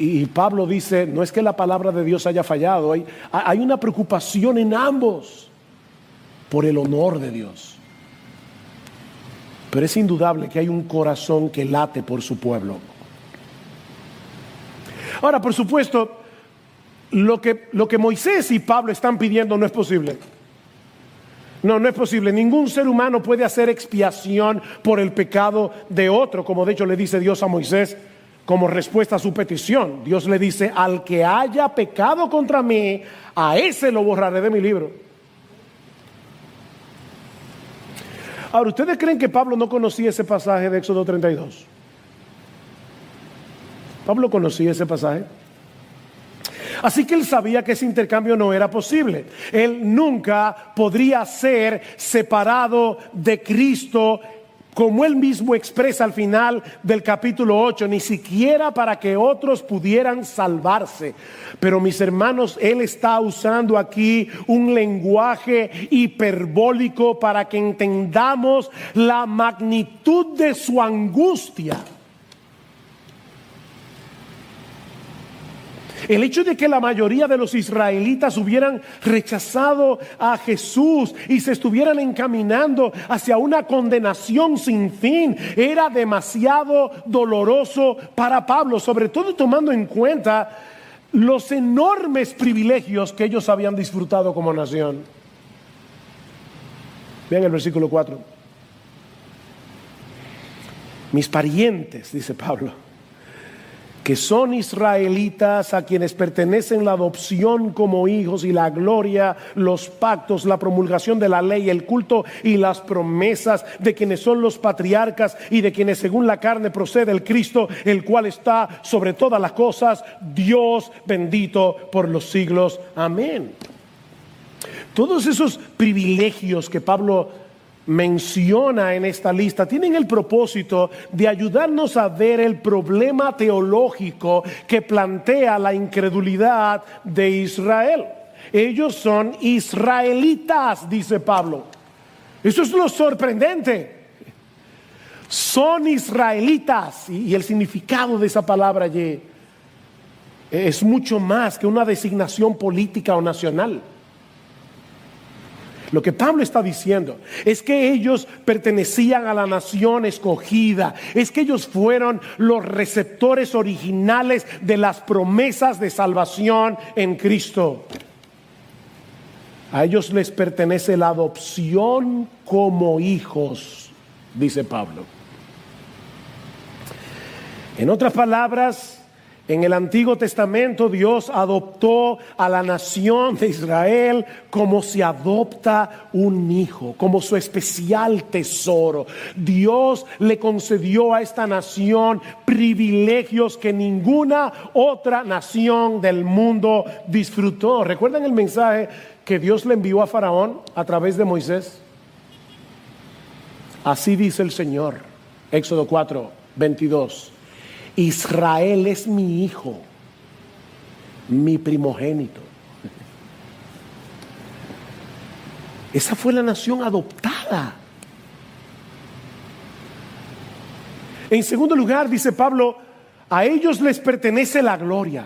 Y Pablo dice: no es que la palabra de Dios haya fallado, hay una preocupación en ambos por el honor de Dios. Pero es indudable que hay un corazón que late por su pueblo. Ahora, por supuesto, lo que Moisés y Pablo están pidiendo no es posible. No es posible. Ningún ser humano puede hacer expiación por el pecado de otro, como de hecho le dice Dios a Moisés como respuesta a su petición. Dios le dice: al que haya pecado contra mí, a ese lo borraré de mi libro. Ahora, ¿ustedes creen que Pablo no conocía ese pasaje de Éxodo 32? Pablo conocía ese pasaje. Así que él sabía que ese intercambio no era posible. Él nunca podría ser separado de Cristo, como él mismo expresa al final del capítulo 8, ni siquiera para que otros pudieran salvarse. Pero mis hermanos, él está usando aquí un lenguaje hiperbólico para que entendamos la magnitud de su angustia. El hecho de que la mayoría de los israelitas hubieran rechazado a Jesús y se estuvieran encaminando hacia una condenación sin fin era demasiado doloroso para Pablo, sobre todo tomando en cuenta los enormes privilegios que ellos habían disfrutado como nación. Vean el versículo 4. Mis parientes, dice Pablo, que son israelitas, a quienes pertenecen la adopción como hijos y la gloria, los pactos, la promulgación de la ley, el culto y las promesas, de quienes son los patriarcas y de quienes según la carne procede el Cristo, el cual está sobre todas las cosas, Dios bendito por los siglos. Amén. Todos esos privilegios que Pablo menciona en esta lista tienen el propósito de ayudarnos a ver el problema teológico que plantea la incredulidad de Israel. Ellos son israelitas, dice Pablo. Eso es lo sorprendente. Son israelitas, y el significado de esa palabra allí es mucho más que una designación política o nacional. Lo que Pablo está diciendo es que ellos pertenecían a la nación escogida, es que ellos fueron los receptores originales de las promesas de salvación en Cristo. A ellos les pertenece la adopción como hijos, dice Pablo. En otras palabras, En el Antiguo Testamento Dios adoptó a la nación de Israel como se adopta un hijo, como su especial tesoro. Dios le concedió a esta nación privilegios que ninguna otra nación del mundo disfrutó. ¿Recuerdan el mensaje que Dios le envió a Faraón a través de Moisés? Así dice el Señor, Éxodo 4:22. Israel es mi hijo, mi primogénito. Esa fue la nación adoptada. En segundo lugar, dice Pablo, a ellos les pertenece la gloria.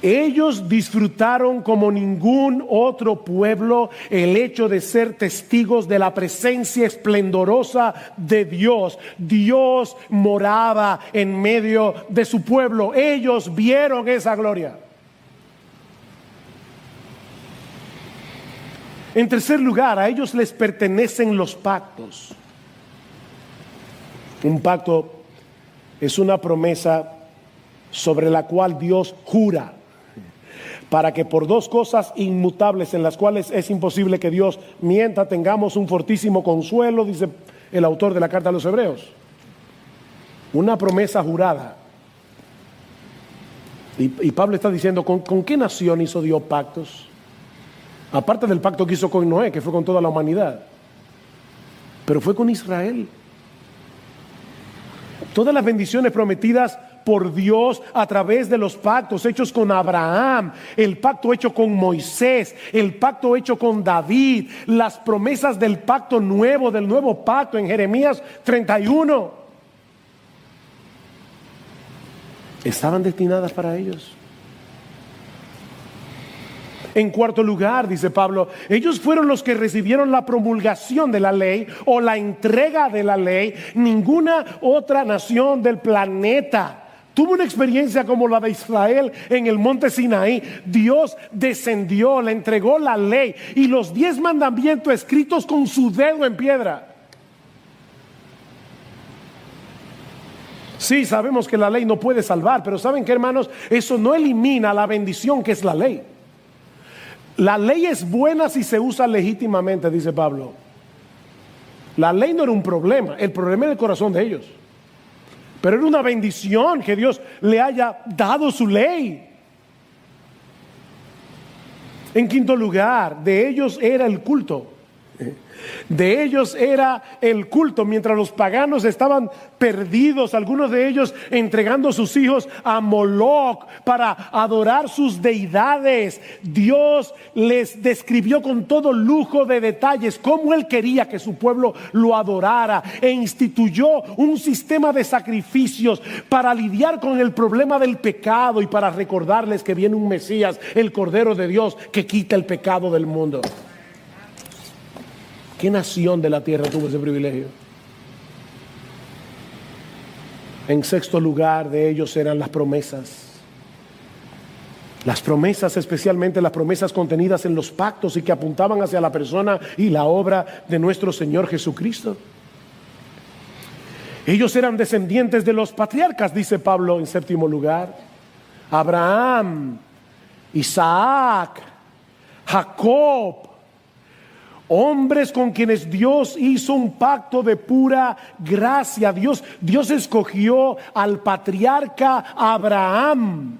Ellos disfrutaron como ningún otro pueblo el hecho de ser testigos de la presencia esplendorosa de Dios. Dios moraba en medio de su pueblo. Ellos vieron esa gloria. En tercer lugar, a ellos les pertenecen los pactos. Un pacto es una promesa sobre la cual Dios jura, para que por dos cosas inmutables en las cuales es imposible que Dios mienta, tengamos un fortísimo consuelo, dice el autor de la carta a los Hebreos. Una promesa jurada. Y Pablo está diciendo, ¿con qué nación hizo Dios pactos? Aparte del pacto que hizo con Noé, que fue con toda la humanidad. Pero fue con Israel. Todas las bendiciones prometidas por Dios a través de los pactos hechos con Abraham, el pacto hecho con Moisés, el pacto hecho con David, las promesas del pacto nuevo, del nuevo pacto en Jeremías 31, estaban destinadas para ellos. En cuarto lugar, dice Pablo, ellos fueron los que recibieron la promulgación de la ley o la entrega de la ley. Ninguna otra nación del planeta tuvo una experiencia como la de Israel en el monte Sinaí. Dios descendió, le entregó la ley y los 10 mandamientos escritos con su dedo en piedra. Sí, sabemos que la ley no puede salvar, pero ¿saben qué, hermanos? Eso no elimina la bendición que es la ley. La ley es buena si se usa legítimamente, dice Pablo. La ley no era un problema, el problema era el corazón de ellos. Pero era una bendición que Dios le haya dado su ley. En quinto lugar, de ellos era el culto. De ellos era el culto. Mientras los paganos estaban perdidos, algunos de ellos entregando sus hijos a Moloch para adorar sus deidades, Dios les describió con todo lujo de detalles cómo Él quería que su pueblo lo adorara, e instituyó un sistema de sacrificios para lidiar con el problema del pecado y para recordarles que viene un Mesías, el Cordero de Dios, que quita el pecado del mundo. ¿Qué nación de la tierra tuvo ese privilegio? En sexto lugar, de ellos eran las promesas. Las promesas, especialmente las promesas contenidas en los pactos y que apuntaban hacia la persona y la obra de nuestro Señor Jesucristo. Ellos eran descendientes de los patriarcas, dice Pablo en séptimo lugar. Abraham, Isaac, Jacob. Hombres con quienes Dios hizo un pacto de pura gracia. Dios escogió al patriarca Abraham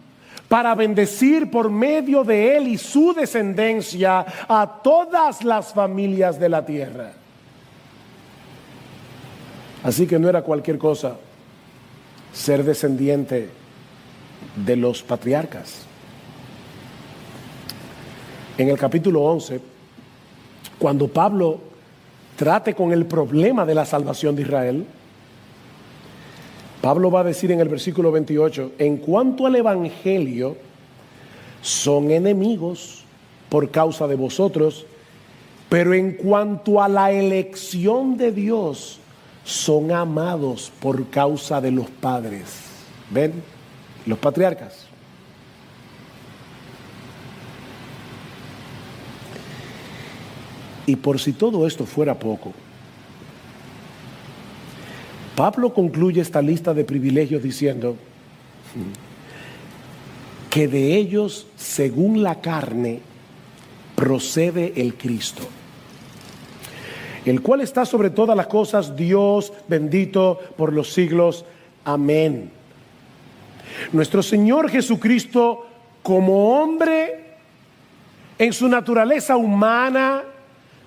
para bendecir por medio de él y su descendencia a todas las familias de la tierra. Así que no era cualquier cosa ser descendiente de los patriarcas. En el capítulo 11, cuando Pablo trate con el problema de la salvación de Israel, Pablo va a decir en el versículo 28, en cuanto al evangelio, son enemigos por causa de vosotros, pero en cuanto a la elección de Dios, son amados por causa de los padres. ¿Ven? Los patriarcas. Y por si todo esto fuera poco, Pablo concluye esta lista de privilegios diciendo, que de ellos, según la carne, procede el Cristo, el cual está sobre todas las cosas, Dios bendito por los siglos. Amén. Nuestro Señor Jesucristo, como hombre, en su naturaleza humana,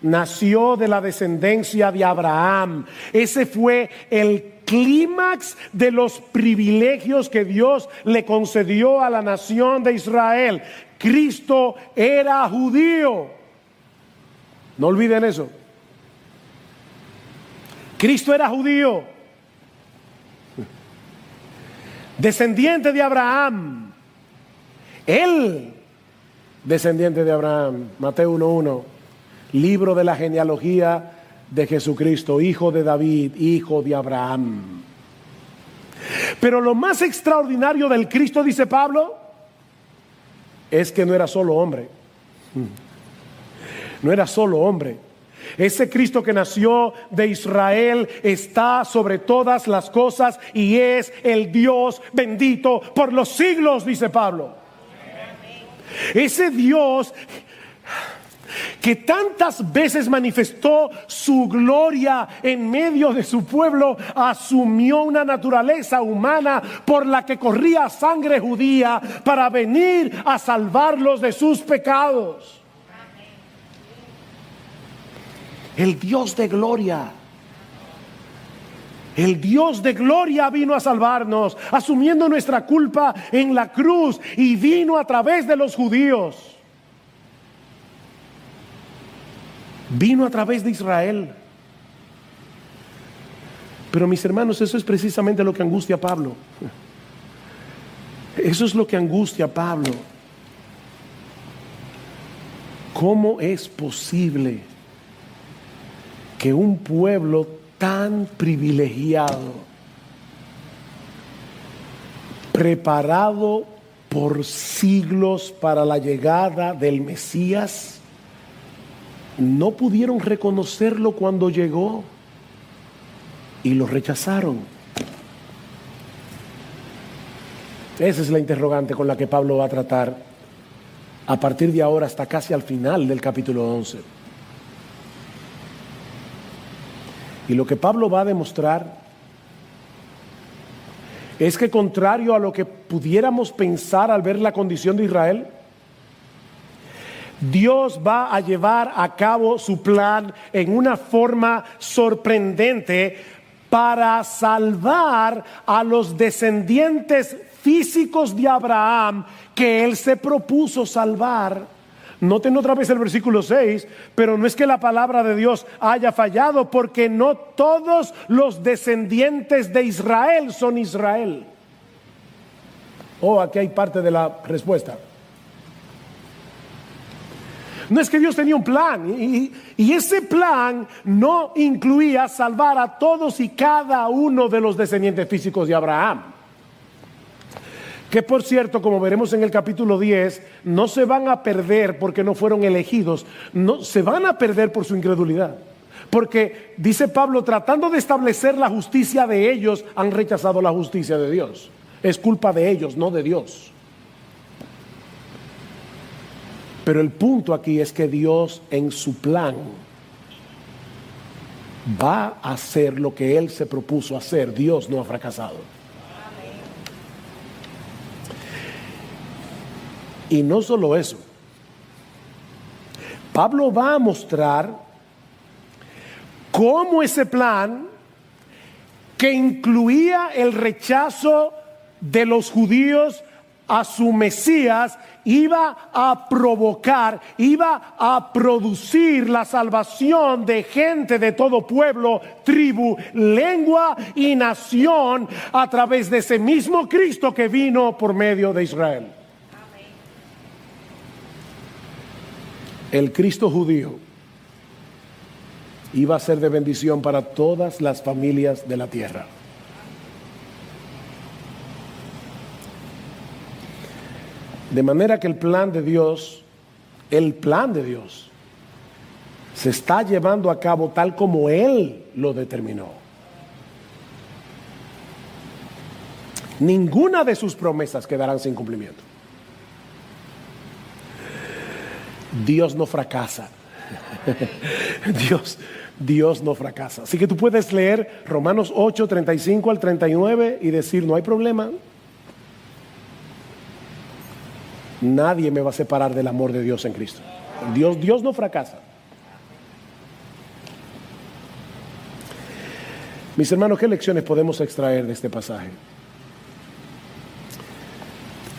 nació de la descendencia de Abraham. Ese fue el clímax de los privilegios que Dios le concedió a la nación de Israel. Cristo era judío. No olviden eso. Cristo era judío, descendiente de Abraham. Él, descendiente de Abraham. Mateo 1:1, libro de la genealogía de Jesucristo, hijo de David, hijo de Abraham. Pero lo más extraordinario del Cristo, dice Pablo, es que no era solo hombre. No era solo hombre. Ese Cristo que nació de Israel está sobre todas las cosas y es el Dios bendito por los siglos, dice Pablo. Ese Dios que tantas veces manifestó su gloria en medio de su pueblo, asumió una naturaleza humana por la que corría sangre judía para venir a salvarlos de sus pecados. El Dios de gloria. El Dios de gloria vino a salvarnos, asumiendo nuestra culpa en la cruz, y vino a través de los judíos. Vino a través de Israel. Pero mis hermanos, eso es precisamente lo que angustia a Pablo. Eso es lo que angustia a Pablo. ¿Cómo es posible que un pueblo tan privilegiado, preparado por siglos para la llegada del Mesías, no pudieron reconocerlo cuando llegó y lo rechazaron? Esa es la interrogante con la que Pablo va a tratar a partir de ahora hasta casi al final del capítulo 11. Y lo que Pablo va a demostrar es que, contrario a lo que pudiéramos pensar al ver la condición de Israel, Dios va a llevar a cabo su plan en una forma sorprendente para salvar a los descendientes físicos de Abraham que él se propuso salvar. Noten otra vez el versículo 6, pero no es que la palabra de Dios haya fallado, porque no todos los descendientes de Israel son Israel. Aquí hay parte de la respuesta. No es que Dios tenía un plan, y ese plan no incluía salvar a todos y cada uno de los descendientes físicos de Abraham. Que por cierto, como veremos en el capítulo 10, no se van a perder porque no fueron elegidos, no, se van a perder por su incredulidad. Porque, dice Pablo, tratando de establecer la justicia de ellos, han rechazado la justicia de Dios. Es culpa de ellos, no de Dios. Pero el punto aquí es que Dios, en su plan, va a hacer lo que Él se propuso hacer. Dios no ha fracasado. Y no solo eso, Pablo va a mostrar cómo ese plan, que incluía el rechazo de los judíos a su Mesías, iba a provocar, iba a producir la salvación de gente de todo pueblo, tribu, lengua y nación a través de ese mismo Cristo que vino por medio de Israel. El Cristo judío iba a ser de bendición para todas las familias de la tierra. De manera que el plan de Dios se está llevando a cabo tal como Él lo determinó. Ninguna de sus promesas quedarán sin cumplimiento. Dios no fracasa. Dios no fracasa. Así que tú puedes leer Romanos 8, 35 al 39 y decir, no hay problema. Nadie me va a separar del amor de Dios en Cristo. Dios no fracasa. Mis hermanos, ¿qué lecciones podemos extraer de este pasaje?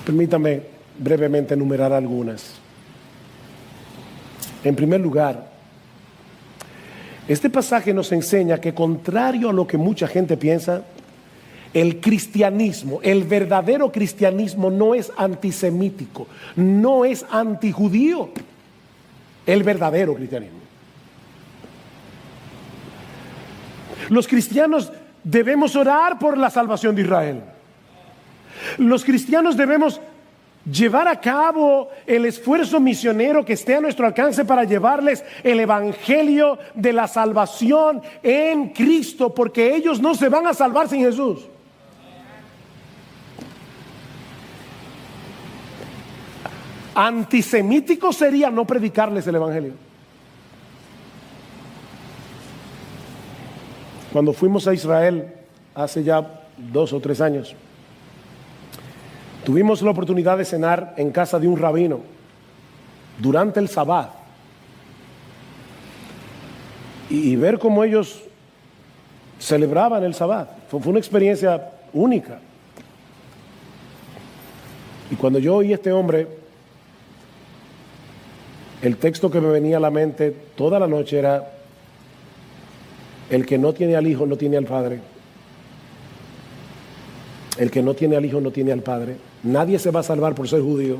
Permítame brevemente enumerar algunas. En primer lugar, este pasaje nos enseña que, contrario a lo que mucha gente piensa, el cristianismo, el verdadero cristianismo, no es antisemítico, no es antijudío. El verdadero cristianismo. Los cristianos debemos orar por la salvación de Israel. Los cristianos debemos llevar a cabo el esfuerzo misionero que esté a nuestro alcance para llevarles el evangelio de la salvación en Cristo, porque ellos no se van a salvar sin Jesús. Antisemítico sería no predicarles el evangelio. Cuando fuimos a Israel hace ya 2 o 3 años, tuvimos la oportunidad de cenar en casa de un rabino durante el Sabbat y ver cómo ellos celebraban el Sabbat. Fue una experiencia única. Y cuando yo oí a este hombre, el texto que me venía a la mente toda la noche era: el que no tiene al Hijo no tiene al Padre. El que no tiene al Hijo no tiene al Padre. Nadie se va a salvar por ser judío.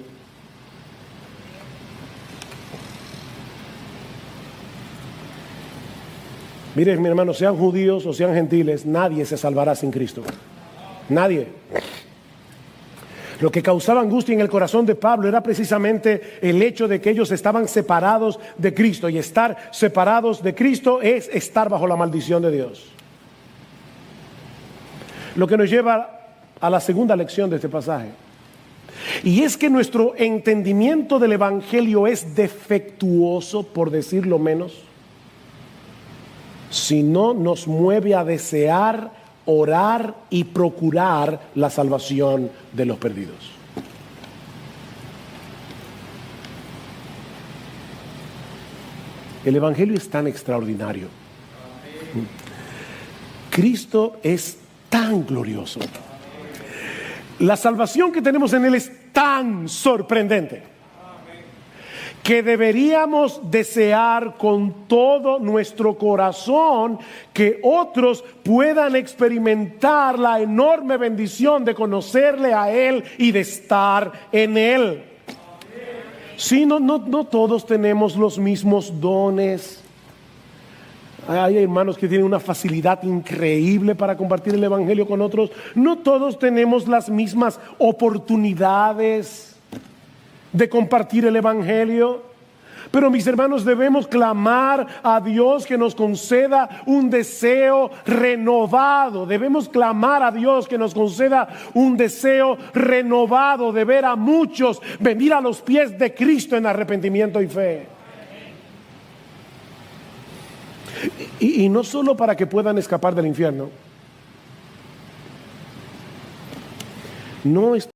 Miren, mi hermano, sean judíos o sean gentiles, nadie se salvará sin Cristo. Nadie. Lo que causaba angustia en el corazón de Pablo era precisamente el hecho de que ellos estaban separados de Cristo, y estar separados de Cristo es estar bajo la maldición de Dios. Lo que nos lleva a la segunda lección de este pasaje, y es que nuestro entendimiento del evangelio es defectuoso, por decirlo menos, si no nos mueve a desear, orar y procurar la salvación de los perdidos. El evangelio es tan extraordinario. Cristo es tan glorioso. La salvación que tenemos en Él es tan sorprendente que deberíamos desear con todo nuestro corazón que otros puedan experimentar la enorme bendición de conocerle a Él y de estar en Él. Sí, no todos tenemos los mismos dones. Hay hermanos que tienen una facilidad increíble para compartir el evangelio con otros. No todos tenemos las mismas oportunidades de compartir el evangelio. Pero, mis hermanos, debemos clamar a Dios que nos conceda un deseo renovado. Debemos clamar a Dios que nos conceda un deseo renovado de ver a muchos venir a los pies de Cristo en arrepentimiento y fe. Y no solo para que puedan escapar del infierno. No es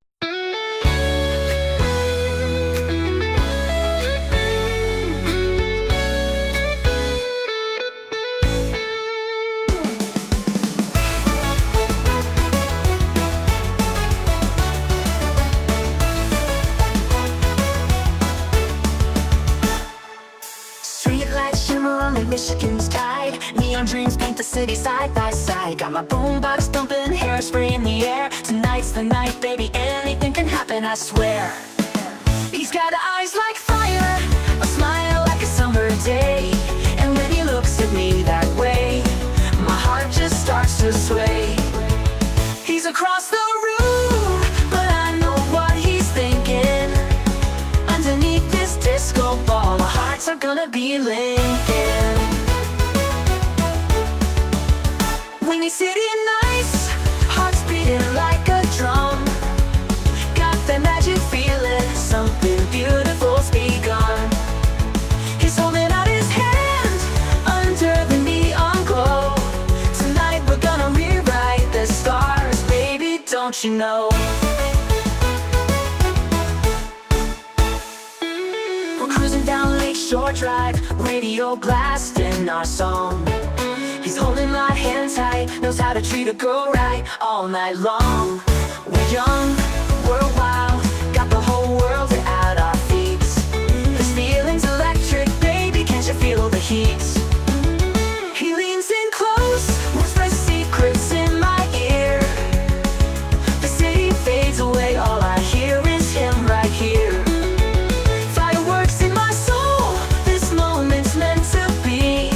Michigan's tide, neon dreams paint the city side by side. Got my boombox thumping, hairspray in the air. Tonight's the night, baby, anything can happen, I swear. He's got eyes like fire, a smile like a summer day. And when he looks at me that way, my heart just starts to sway. He's across the room, but I know what he's thinking. Underneath this disco ball, our hearts are gonna be linking. Windy City nights, hearts beating like a drum. don't you know? We're cruising down Lakeshore Drive, radio blasting our song. He's holding my hand tight, knows how to treat a girl right all night long. We're young, we're wild, got the whole world at our feet. This feeling's electric, baby, can't you feel the heat? He leans in close, whispers secrets in my ear. The city fades away, all I hear is him right here. Fireworks in my soul, this moment's meant to be.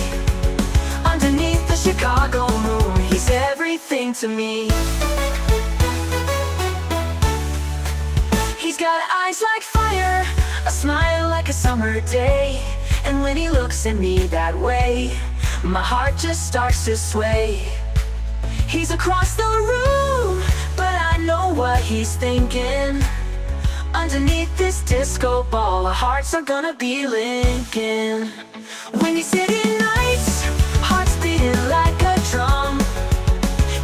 Underneath the Chicago moon, he's everything to me. He's got eyes like fire, a smile like a summer day. And when he looks at me that way, my heart just starts to sway. He's across the room, but I know what he's thinking. Underneath this disco ball, our hearts are gonna be linking. When he's city nights, hearts beating like a drum.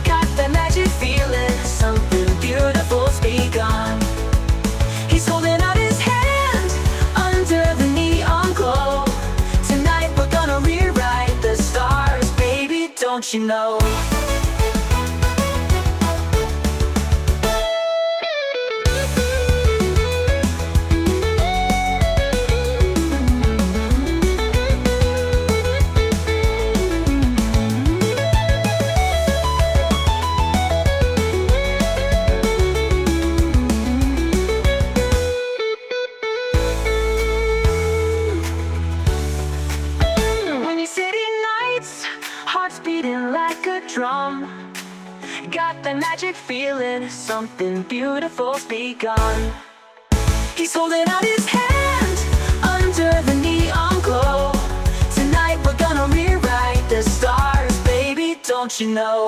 Got that magic feeling, something beautiful's begun. He's holding out his hand under the neon glow. Tonight we're gonna rewrite the stars, baby, don't you know? Beating like a drum, got that magic feeling, something beautiful's begun. He's holding out his hand under the neon glow. Tonight we're gonna rewrite the stars, baby, don't you know?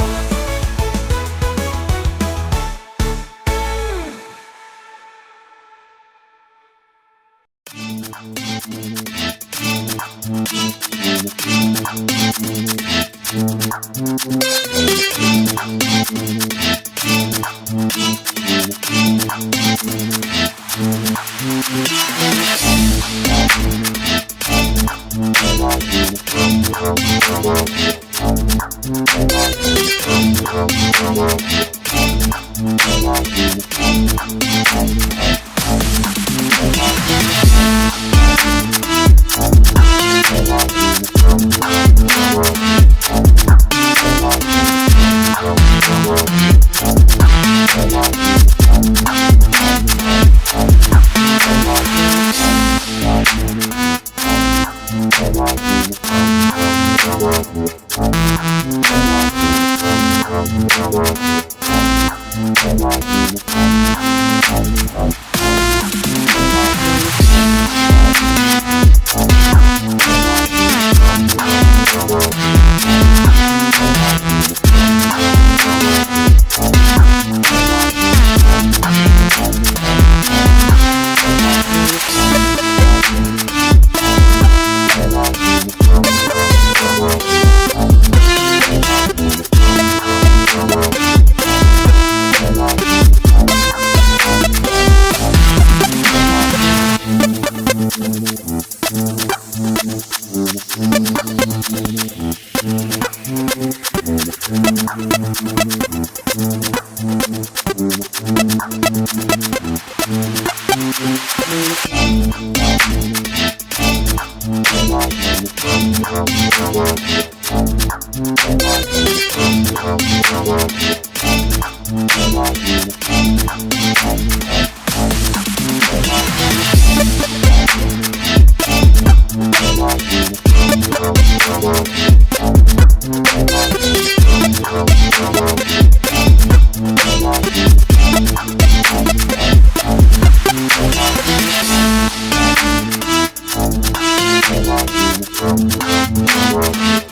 From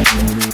Bye.